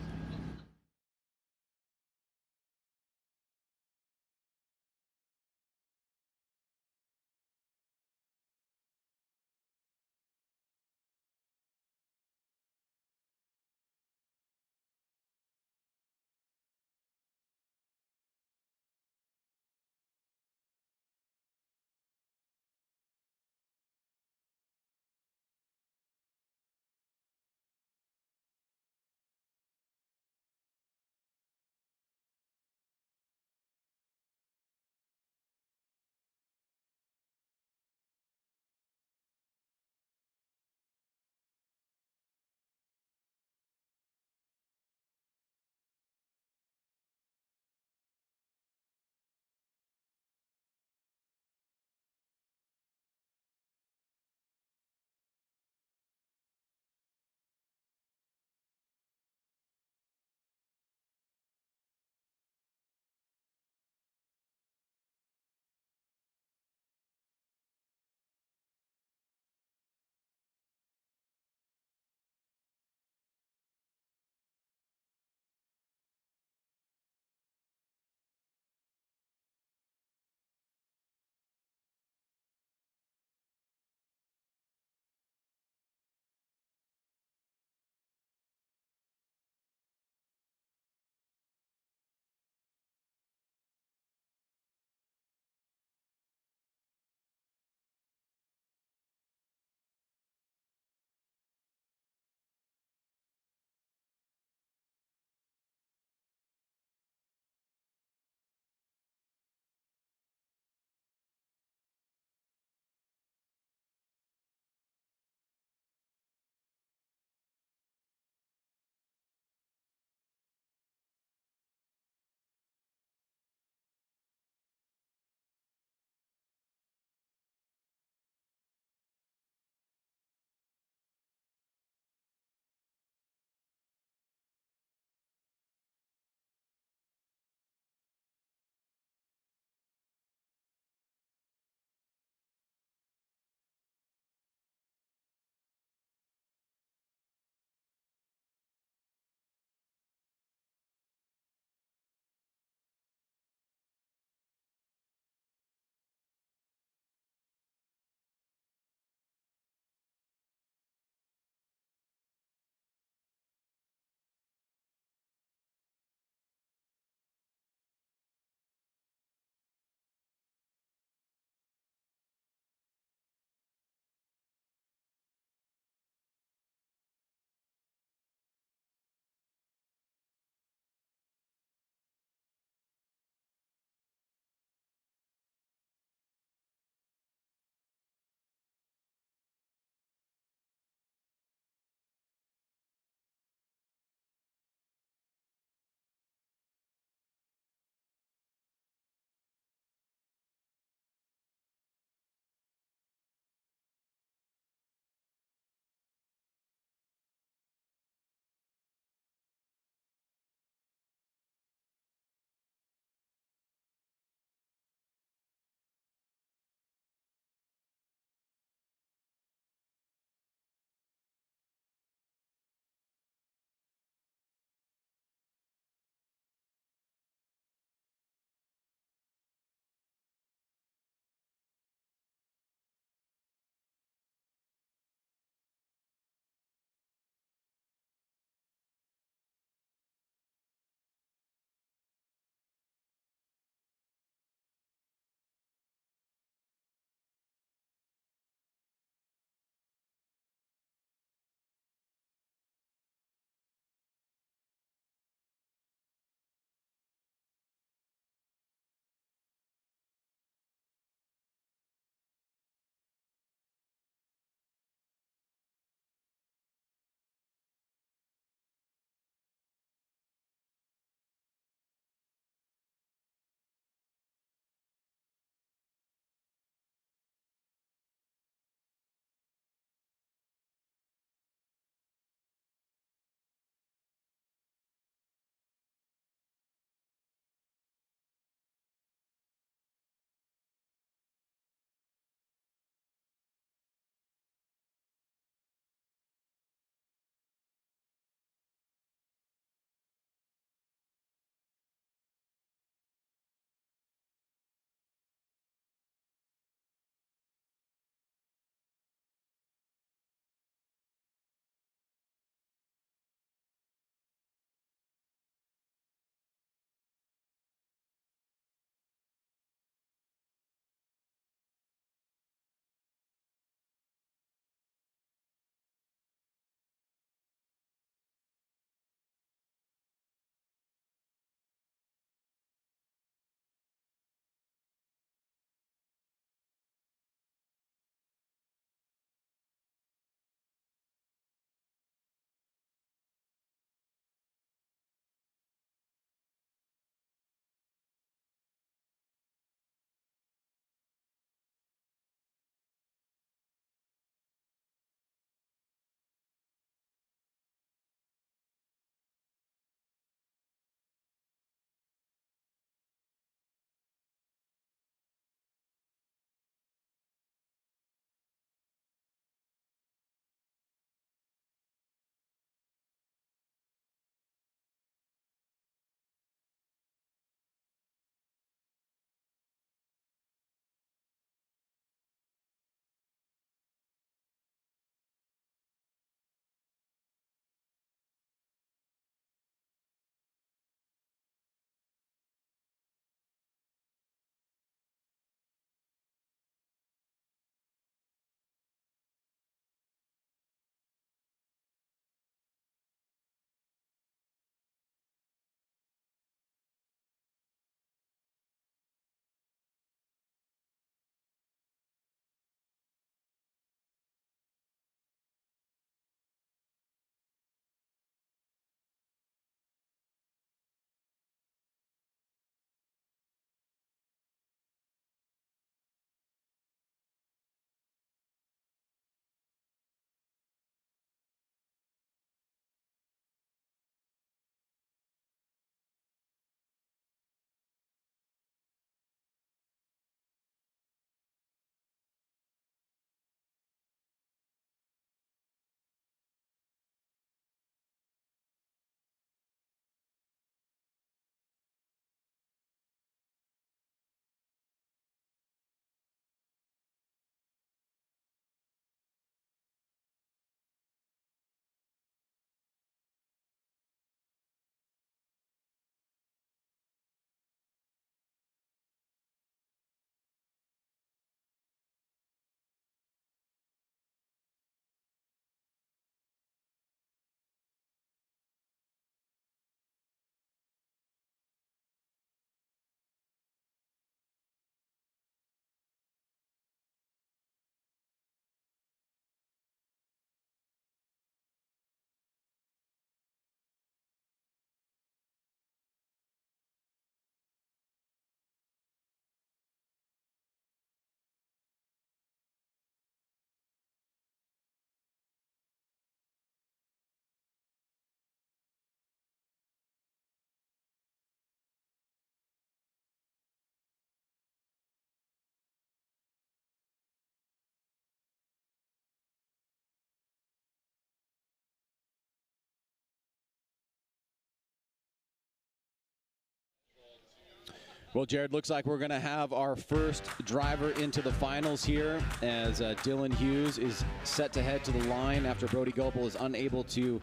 Well, Jared, looks like we're going to have our first driver into the finals here as Dylan Hughes is set to head to the line after Brody Gopel is unable to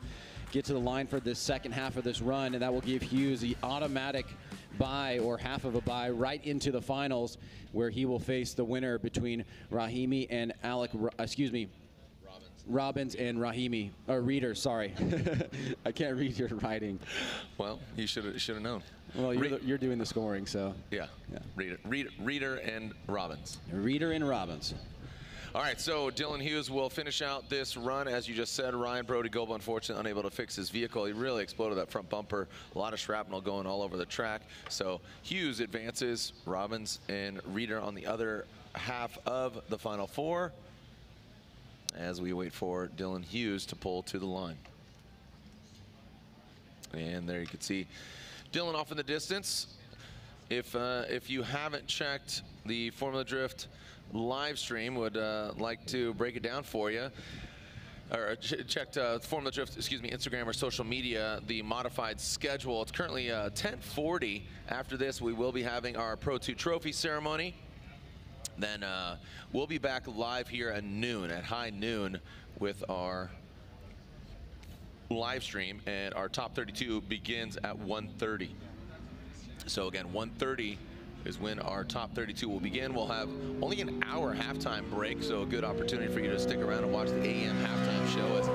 get to the line for this second half of this run, and that will give Hughes the automatic bye or half of a bye right into the finals, where he will face the winner between Rahimi and Alec, Robbins and Rahimi, or Reader, sorry. I can't read your writing. Well, you should have known. Well, you're doing the scoring, so. Yeah. Reader and Robbins. Reader and Robbins. All right, so Dylan Hughes will finish out this run. As you just said, Ryan, Brody Gopel, unfortunately, unable to fix his vehicle. He really exploded that front bumper. A lot of shrapnel going all over the track. So Hughes advances, Robbins and Reader on the other half of the Final Four, as we wait for Dylan Hughes to pull to the line. And there you can see Dylan off in the distance. If you haven't checked the Formula Drift live stream, would like to break it down for you, or checked Formula Drift, Instagram or social media, the modified schedule. It's currently 10:40. After this, we will be having our Pro 2 trophy ceremony. Then we'll be back live here at noon, at high noon, with our live stream, and our top 32 begins at 1:30. So again, 1:30 is when our top 32 will begin. We'll have only an hour halftime break, so a good opportunity for you to stick around and watch the AM halftime show as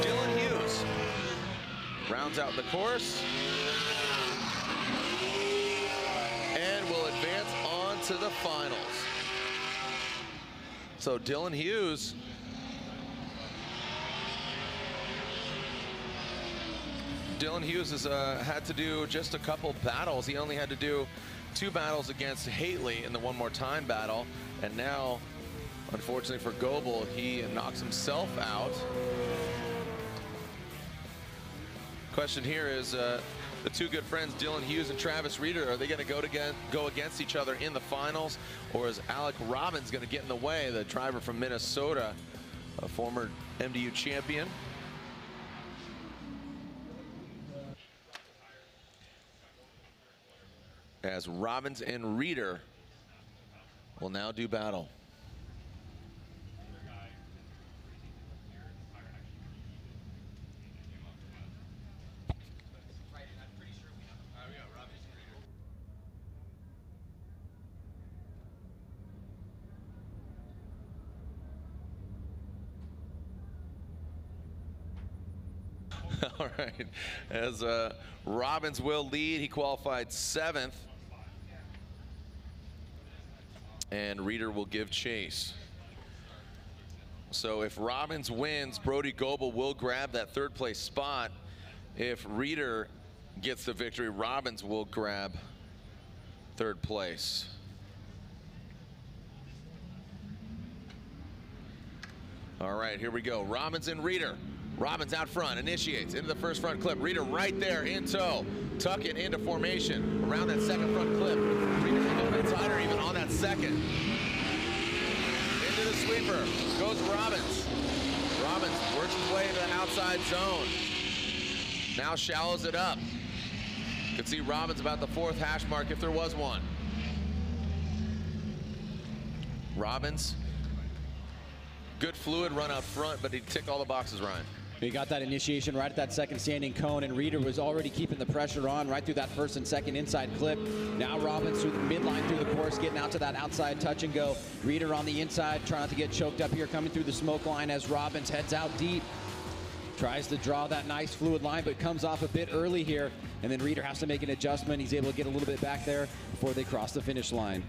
Dylan Hughes rounds out the course and will advance on to the finals. So Dylan Hughes has had to do just a couple battles. He only had to do 2 battles against Haley in the One More Time battle, and now, unfortunately for Gopel, he knocks himself out. Question here is, the 2 good friends, Dylan Hughes and Travis Reader, are they going to go against each other in the finals, or is Alec Robbins going to get in the way, the driver from Minnesota, a former MDU champion? As Robbins and Reader will now do battle. All right, as Robbins will lead, he qualified 7th. And Reader will give chase. So if Robbins wins, Brody Gopel will grab that 3rd place spot. If Reader gets the victory, Robbins will grab 3rd place. All right, here we go. Robbins and Reader. Robbins out front, initiates into the first front clip. Reader right there in tow. Tuck it into formation around that second front clip. Reader a little bit tighter even on that second. Into the sweeper goes Robbins. Robbins works his way into the outside zone. Now shallows it up. You can see Robbins about the 4th hash mark if there was one. Robbins, good fluid run out front, but he ticked all the boxes, Ryan. He got that initiation right at that second standing cone, and Reader was already keeping the pressure on right through that 1st and 2nd inside clip. Now Robbins through the midline through the course, getting out to that outside touch and go. Reader on the inside, trying not to get choked up here, coming through the smoke line as Robbins heads out deep. Tries to draw that nice fluid line, but comes off a bit early here, and then Reader has to make an adjustment. He's able to get a little bit back there before they cross the finish line.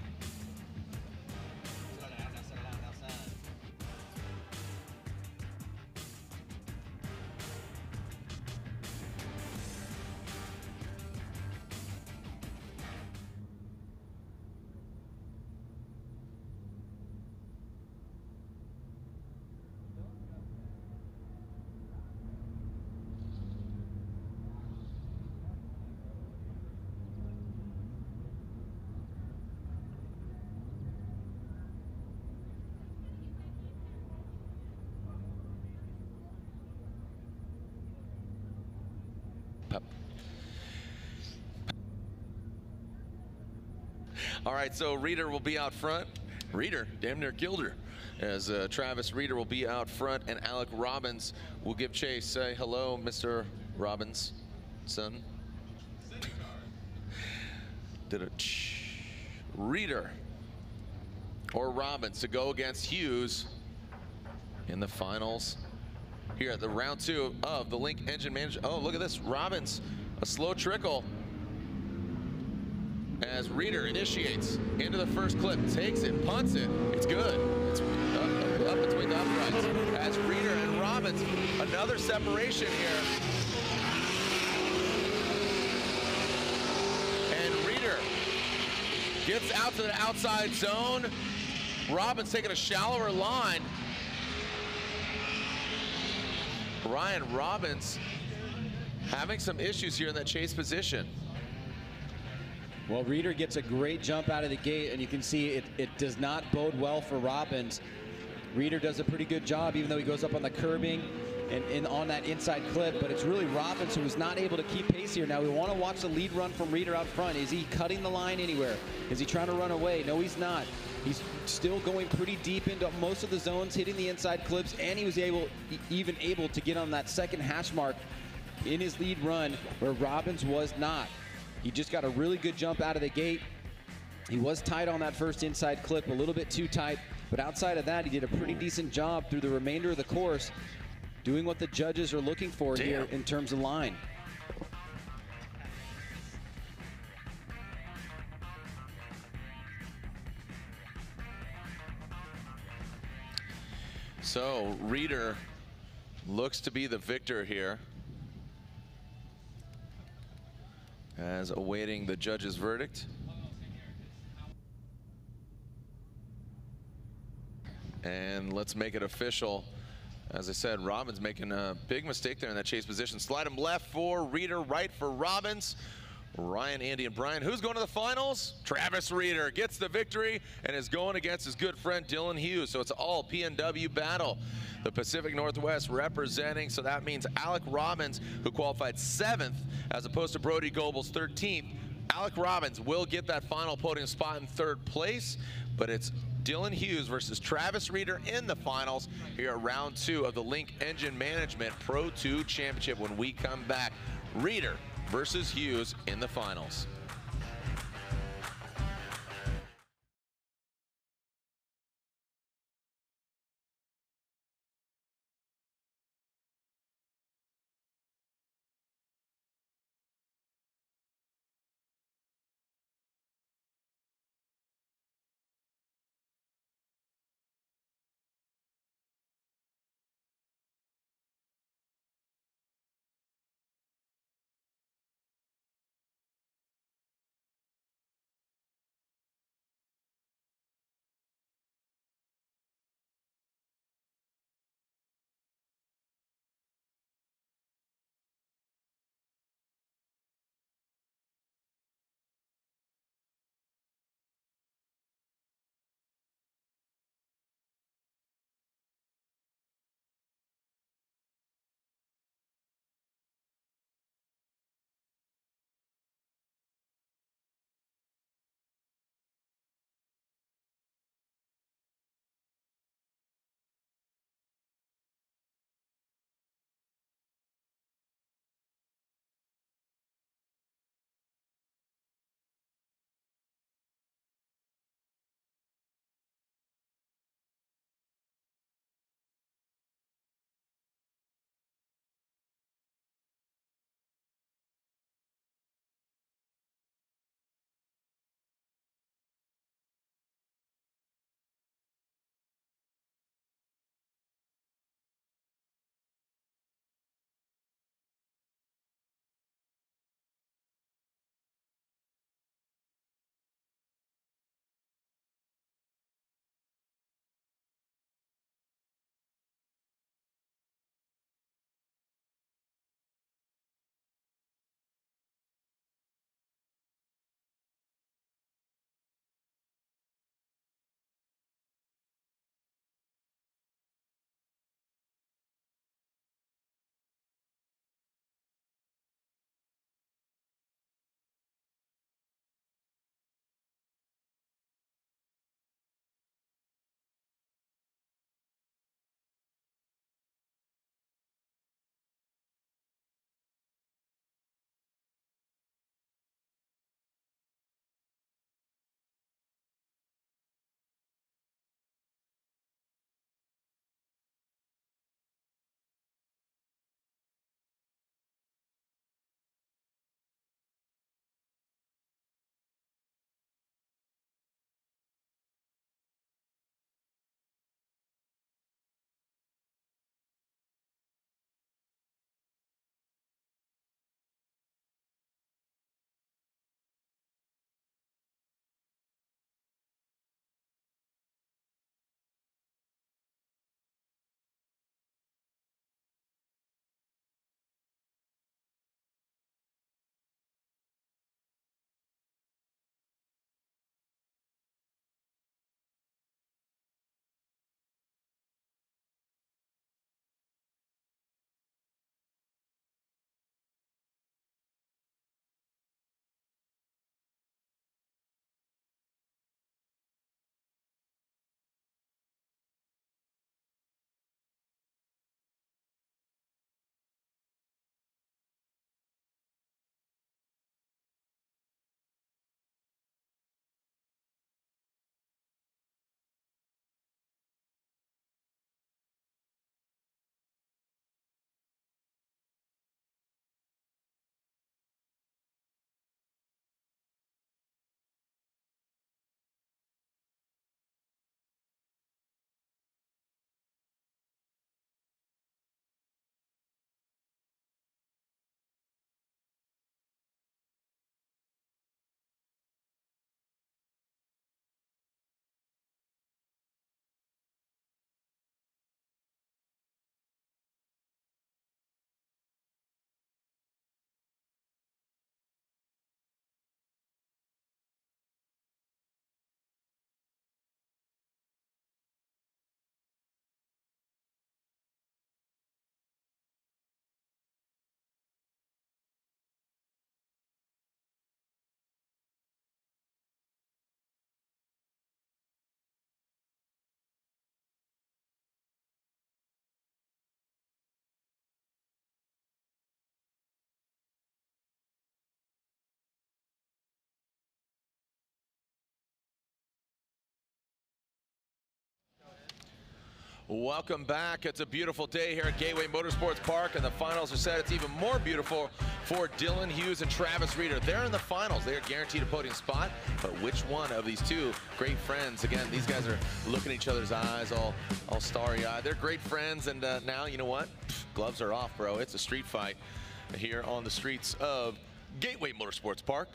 All right, so Reeder will be out front. Reeder, damn near killed her. As Travis Reeder will be out front, and Alec Robbins will give chase. Say hello, Mr. Robbins, son. Did it. Reeder or Robbins to go against Hughes in the finals here at the round 2 of the Link Engine Manager. Oh, look at this. Robbins, a slow trickle as Reeder initiates into the first clip, takes it, punts it. It's good. It's up between the uprights as Reeder and Robbins. Another separation here. And Reeder gets out to the outside zone. Robbins taking a shallower line. Ryan Robbins having some issues here in that chase position. Well, Reeder gets a great jump out of the gate, and you can see it does not bode well for Robbins. Reeder does a pretty good job, even though he goes up on the curbing and on that inside clip, but it's really Robbins who was not able to keep pace here. Now we want to watch the lead run from Reeder out front. Is he cutting the line anywhere? Is he trying to run away? No, he's not. He's still going pretty deep into most of the zones, hitting the inside clips, and he was even able to get on that second hash mark in his lead run where Robbins was not. He just got a really good jump out of the gate. He was tight on that first inside clip, a little bit too tight, but outside of that, he did a pretty decent job through the remainder of the course, doing what the judges are looking for here in terms of line. So Reeder looks to be the victor here, as awaiting the judge's verdict. And let's make it official. As I said, Robbins making a big mistake there in that chase position. Slide him left for Reeder, right for Robbins. Ryan, Andy, and Brian. Who's going to the finals? Travis Reeder gets the victory and is going against his good friend Dylan Hughes. So it's all PNW battle. The Pacific Northwest representing, so that means Alec Robbins, who qualified 7th as opposed to Brody Goebel's 13th. Alec Robbins will get that final podium spot in 3rd place, but it's Dylan Hughes versus Travis Reeder in the finals here at round 2 of the Link Engine Management Pro 2 Championship. When we come back, Reeder versus Hughes in the finals. Welcome back. It's a beautiful day here at Gateway Motorsports Park, and the finals are set. It's even more beautiful for Dylan Hughes and Travis Reeder. They're in the finals. They are guaranteed a podium spot, but which one of these two great friends? Again, these guys are looking at each other's eyes, all starry-eyed. They're great friends, and now, you know what? Gloves are off, bro. It's a street fight here on the streets of Gateway Motorsports Park.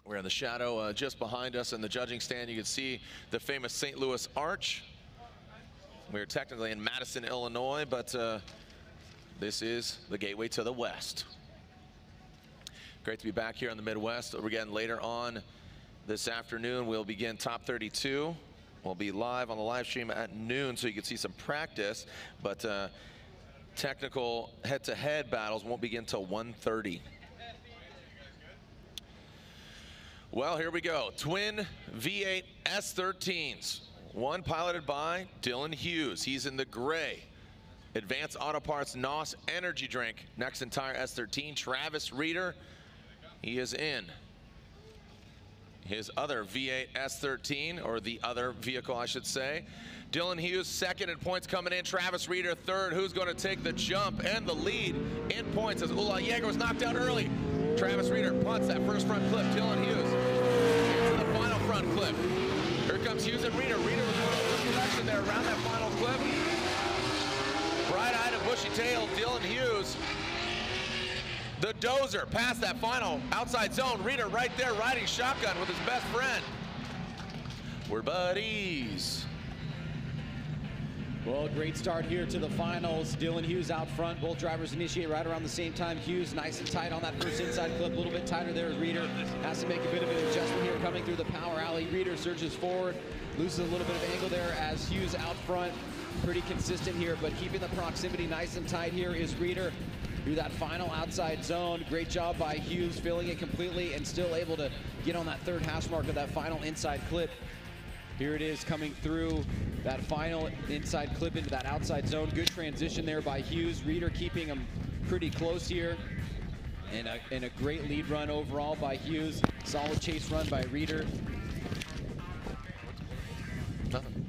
We're in the shadow just behind us in the judging stand. You can see the famous St. Louis Arch. We're technically in Madison, Illinois, but this is the gateway to the west. Great to be back here in the Midwest. Again, later on this afternoon, we'll begin Top 32. We'll be live on the live stream at noon, so you can see some practice, but technical head-to-head battles won't begin until 1:30. Well, here we go. Twin V8 S13s. One piloted by Dylan Hughes. He's in the gray. Advanced Auto Parts NOS energy drink. Next entire S13. Travis Reeder, he is in his other V8 S13, or the other vehicle, I should say. Dylan Hughes second in points coming in. Travis Reeder third. Who's going to take the jump and the lead in points as Ula Yeager was knocked out early. Travis Reeder punts that first front clip. Dylan Hughes into the final front clip. Here comes Hughes and Reeder. Reeder was going over the direction there around that final clip. Bright-eyed and bushy-tailed Dylan Hughes. The dozer past that final outside zone. Reeder right there riding shotgun with his best friend. We're buddies. Well, great start here to the finals. Dylan Hughes out front. Both drivers initiate right around the same time. Hughes nice and tight on that first inside clip. A little bit tighter there as Reeder has to make a bit of an adjustment here coming through the power alley. Reeder surges forward, loses a little bit of angle there as Hughes out front. Pretty consistent here, but keeping the proximity nice and tight here is Reeder through that final outside zone. Great job by Hughes filling it completely and still able to get on that third hash mark of that final inside clip. Here it is coming through that final inside clip into that outside zone. Good transition there by Hughes. Reeder keeping him pretty close here. And a great lead run overall by Hughes. Solid chase run by Reeder. Nothing.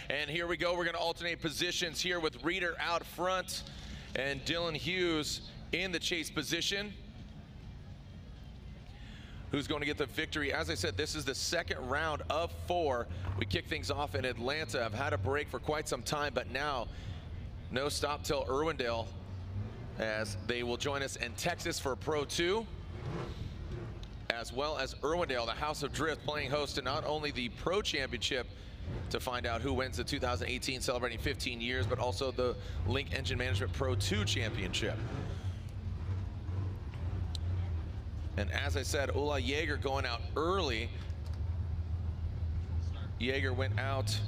And here we go. We're going to alternate positions here with Reeder out front and Dylan Hughes in the chase position. Who's going to get the victory? As I said, this is the second round of 4. We kick things off in Atlanta. I've had a break for quite some time, but now no stop till Irwindale as they will join us in Texas for Pro 2, as well as Irwindale, the House of Drift, playing host to not only the Pro Championship to find out who wins the 2018 celebrating 15 years, but also the Link Engine Management Pro 2 Championship. And as I said, Ula Yeager going out early. Yeager went out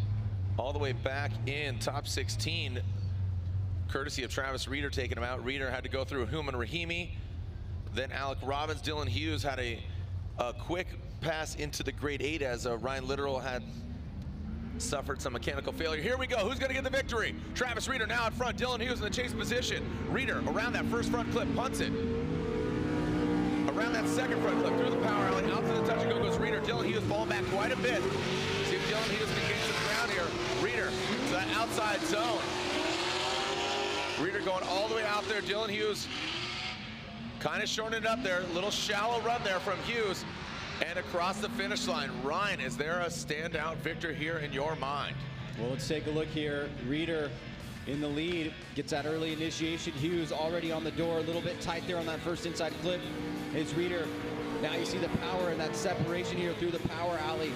all the way back in top 16, courtesy of Travis Reeder taking him out. Reeder had to go through Human Rahimi, then Alec Robbins. Dylan Hughes had a quick pass into the grade 8 as Ryan Littoral had suffered some mechanical failure. Here we go. Who's going to get the victory? Travis Reeder now in front. Dylan Hughes in the chase position. Reeder around that first front clip, punts it. Around that second front clip, through the power alley, out to the touch and go goes Reeder. Dylan Hughes falling back quite a bit. See if Dylan Hughes can gain some ground here. Reeder to that outside zone. Reeder going all the way out there. Dylan Hughes kind of shortening it up there. A little shallow run there from Hughes. And across the finish line. Ryan, is there a standout victor here in your mind? Well, let's take a look here. Reeder in the lead, gets that early initiation. Hughes already on the door, a little bit tight there on that first inside clip. It's Reeder. Now you see the power and that separation here through the power alley.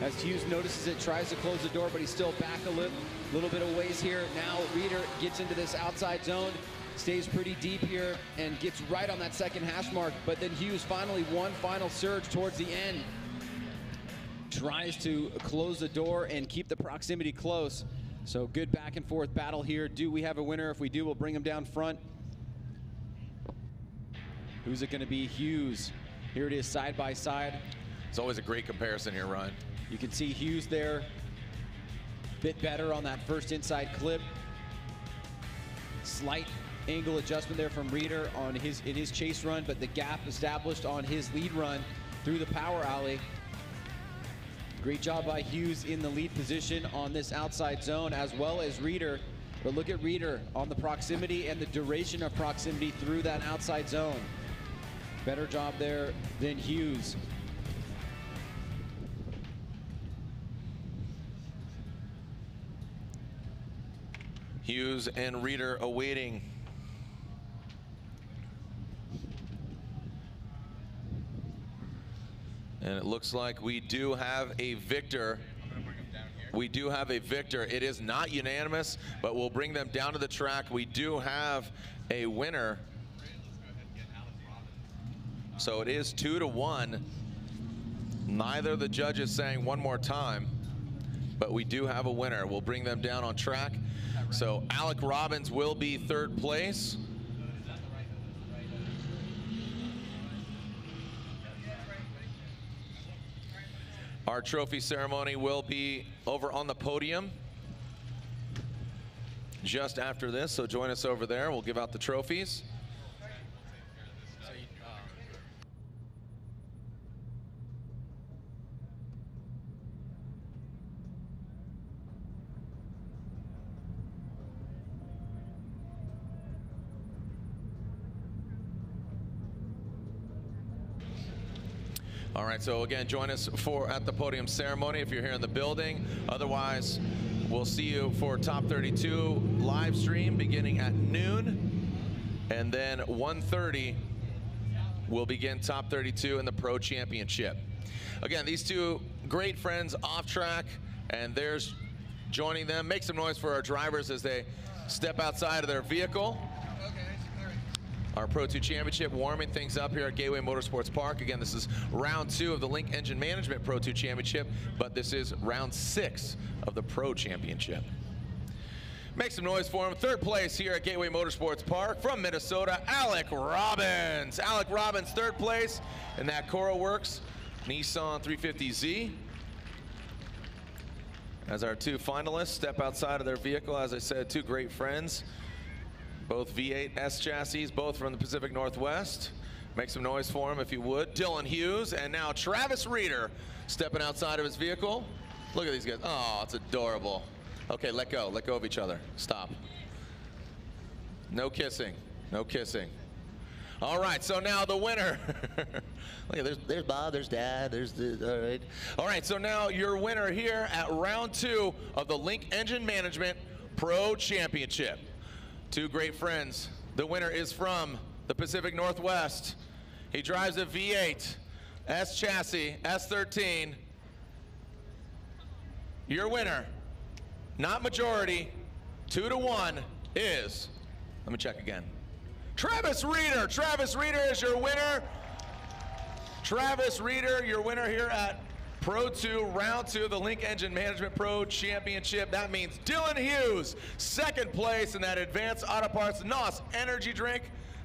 As Hughes notices it, tries to close the door, but he's still back a little bit of ways here. Now Reeder gets into this outside zone, stays pretty deep here, and gets right on that second hash mark. But then Hughes finally one final surge towards the end. Tries to close the door and keep the proximity close. So good back and forth battle here. Do we have a winner? If we do, we'll bring him down front. Who's it going to be? Hughes. Here it is side by side. It's always a great comparison here, Ryan. You can see Hughes there, bit better on that first inside clip. Slight angle adjustment there from Reeder on in his chase run, but the gap established on his lead run through the power alley. Great job by Hughes in the lead position on this outside zone, as well as Reeder. But look at Reeder on the proximity and the duration of proximity through that outside zone. Better job there than Hughes. Hughes and Reeder awaiting. And it looks like we do have a victor. We do have a victor. It is not unanimous, but we'll bring them down to the track. We do have a winner. So it is 2-1. Neither of the judges saying one more time, but we do have a winner. We'll bring them down on track. So Alec Robbins will be third place. Our trophy ceremony will be over on the podium just after this, so join us over there. We'll give out the trophies. All right, so again, join us at the podium ceremony if you're here in the building. Otherwise, we'll see you for Top 32 live stream beginning at noon. And then 1:30, we'll begin Top 32 in the Pro Championship. Again, these two great friends off track, and there's joining them. Make some noise for our drivers as they step outside of their vehicle. Our Pro 2 Championship warming things up here at Gateway Motorsports Park. Again, this is round 2 of the Link Engine Management Pro 2 Championship, but this is round 6 of the Pro Championship. Make some noise for him. Third place here at Gateway Motorsports Park from Minnesota, Alec Robbins. Alec Robbins, third place in that CoroWorks Nissan 350Z. As our two finalists step outside of their vehicle, as I said, two great friends. Both V8 S chassis, both from the Pacific Northwest. Make some noise for him if you would. Dylan Hughes, and now Travis Reeder stepping outside of his vehicle. Look at these guys. Oh, it's adorable. Okay, let go of each other. Stop. No kissing, no kissing. All right, so now the winner. Look at, there's Bob, there's Dad, there's the, all right. All right, so now your winner here at round 2 of the Link Engine Management Pro Championship. Two great friends. The winner is from the Pacific Northwest. He drives a V8 S chassis, S13. Your winner, not majority, 2-1 is, let me check again, Travis Reeder. Travis Reeder is your winner. Travis Reeder, your winner here at Pro 2, round 2, the Link Engine Management Pro Championship. That means Dylan Hughes, second place in that Advanced Auto Parts NOS Energy Drink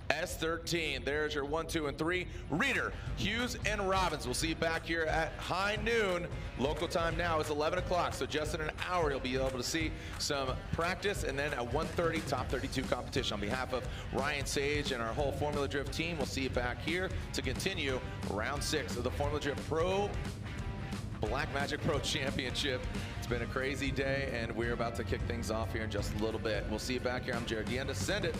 S13. There's your 1, 2, and 3. Reeder, Hughes, and Robbins. We'll see you back here at high noon. Local time now is 11 o'clock, so just in an hour you'll be able to see some practice, and then at 1:30, Top 32 competition. On behalf of Ryan Sage and our whole Formula Drift team, we'll see you back here to continue round 6 of the Formula Drift Pro Blackmagic Pro Championship. It's been a crazy day, and we're about to kick things off here in just a little bit. We'll see you back here. I'm Jared Dienda. Send it.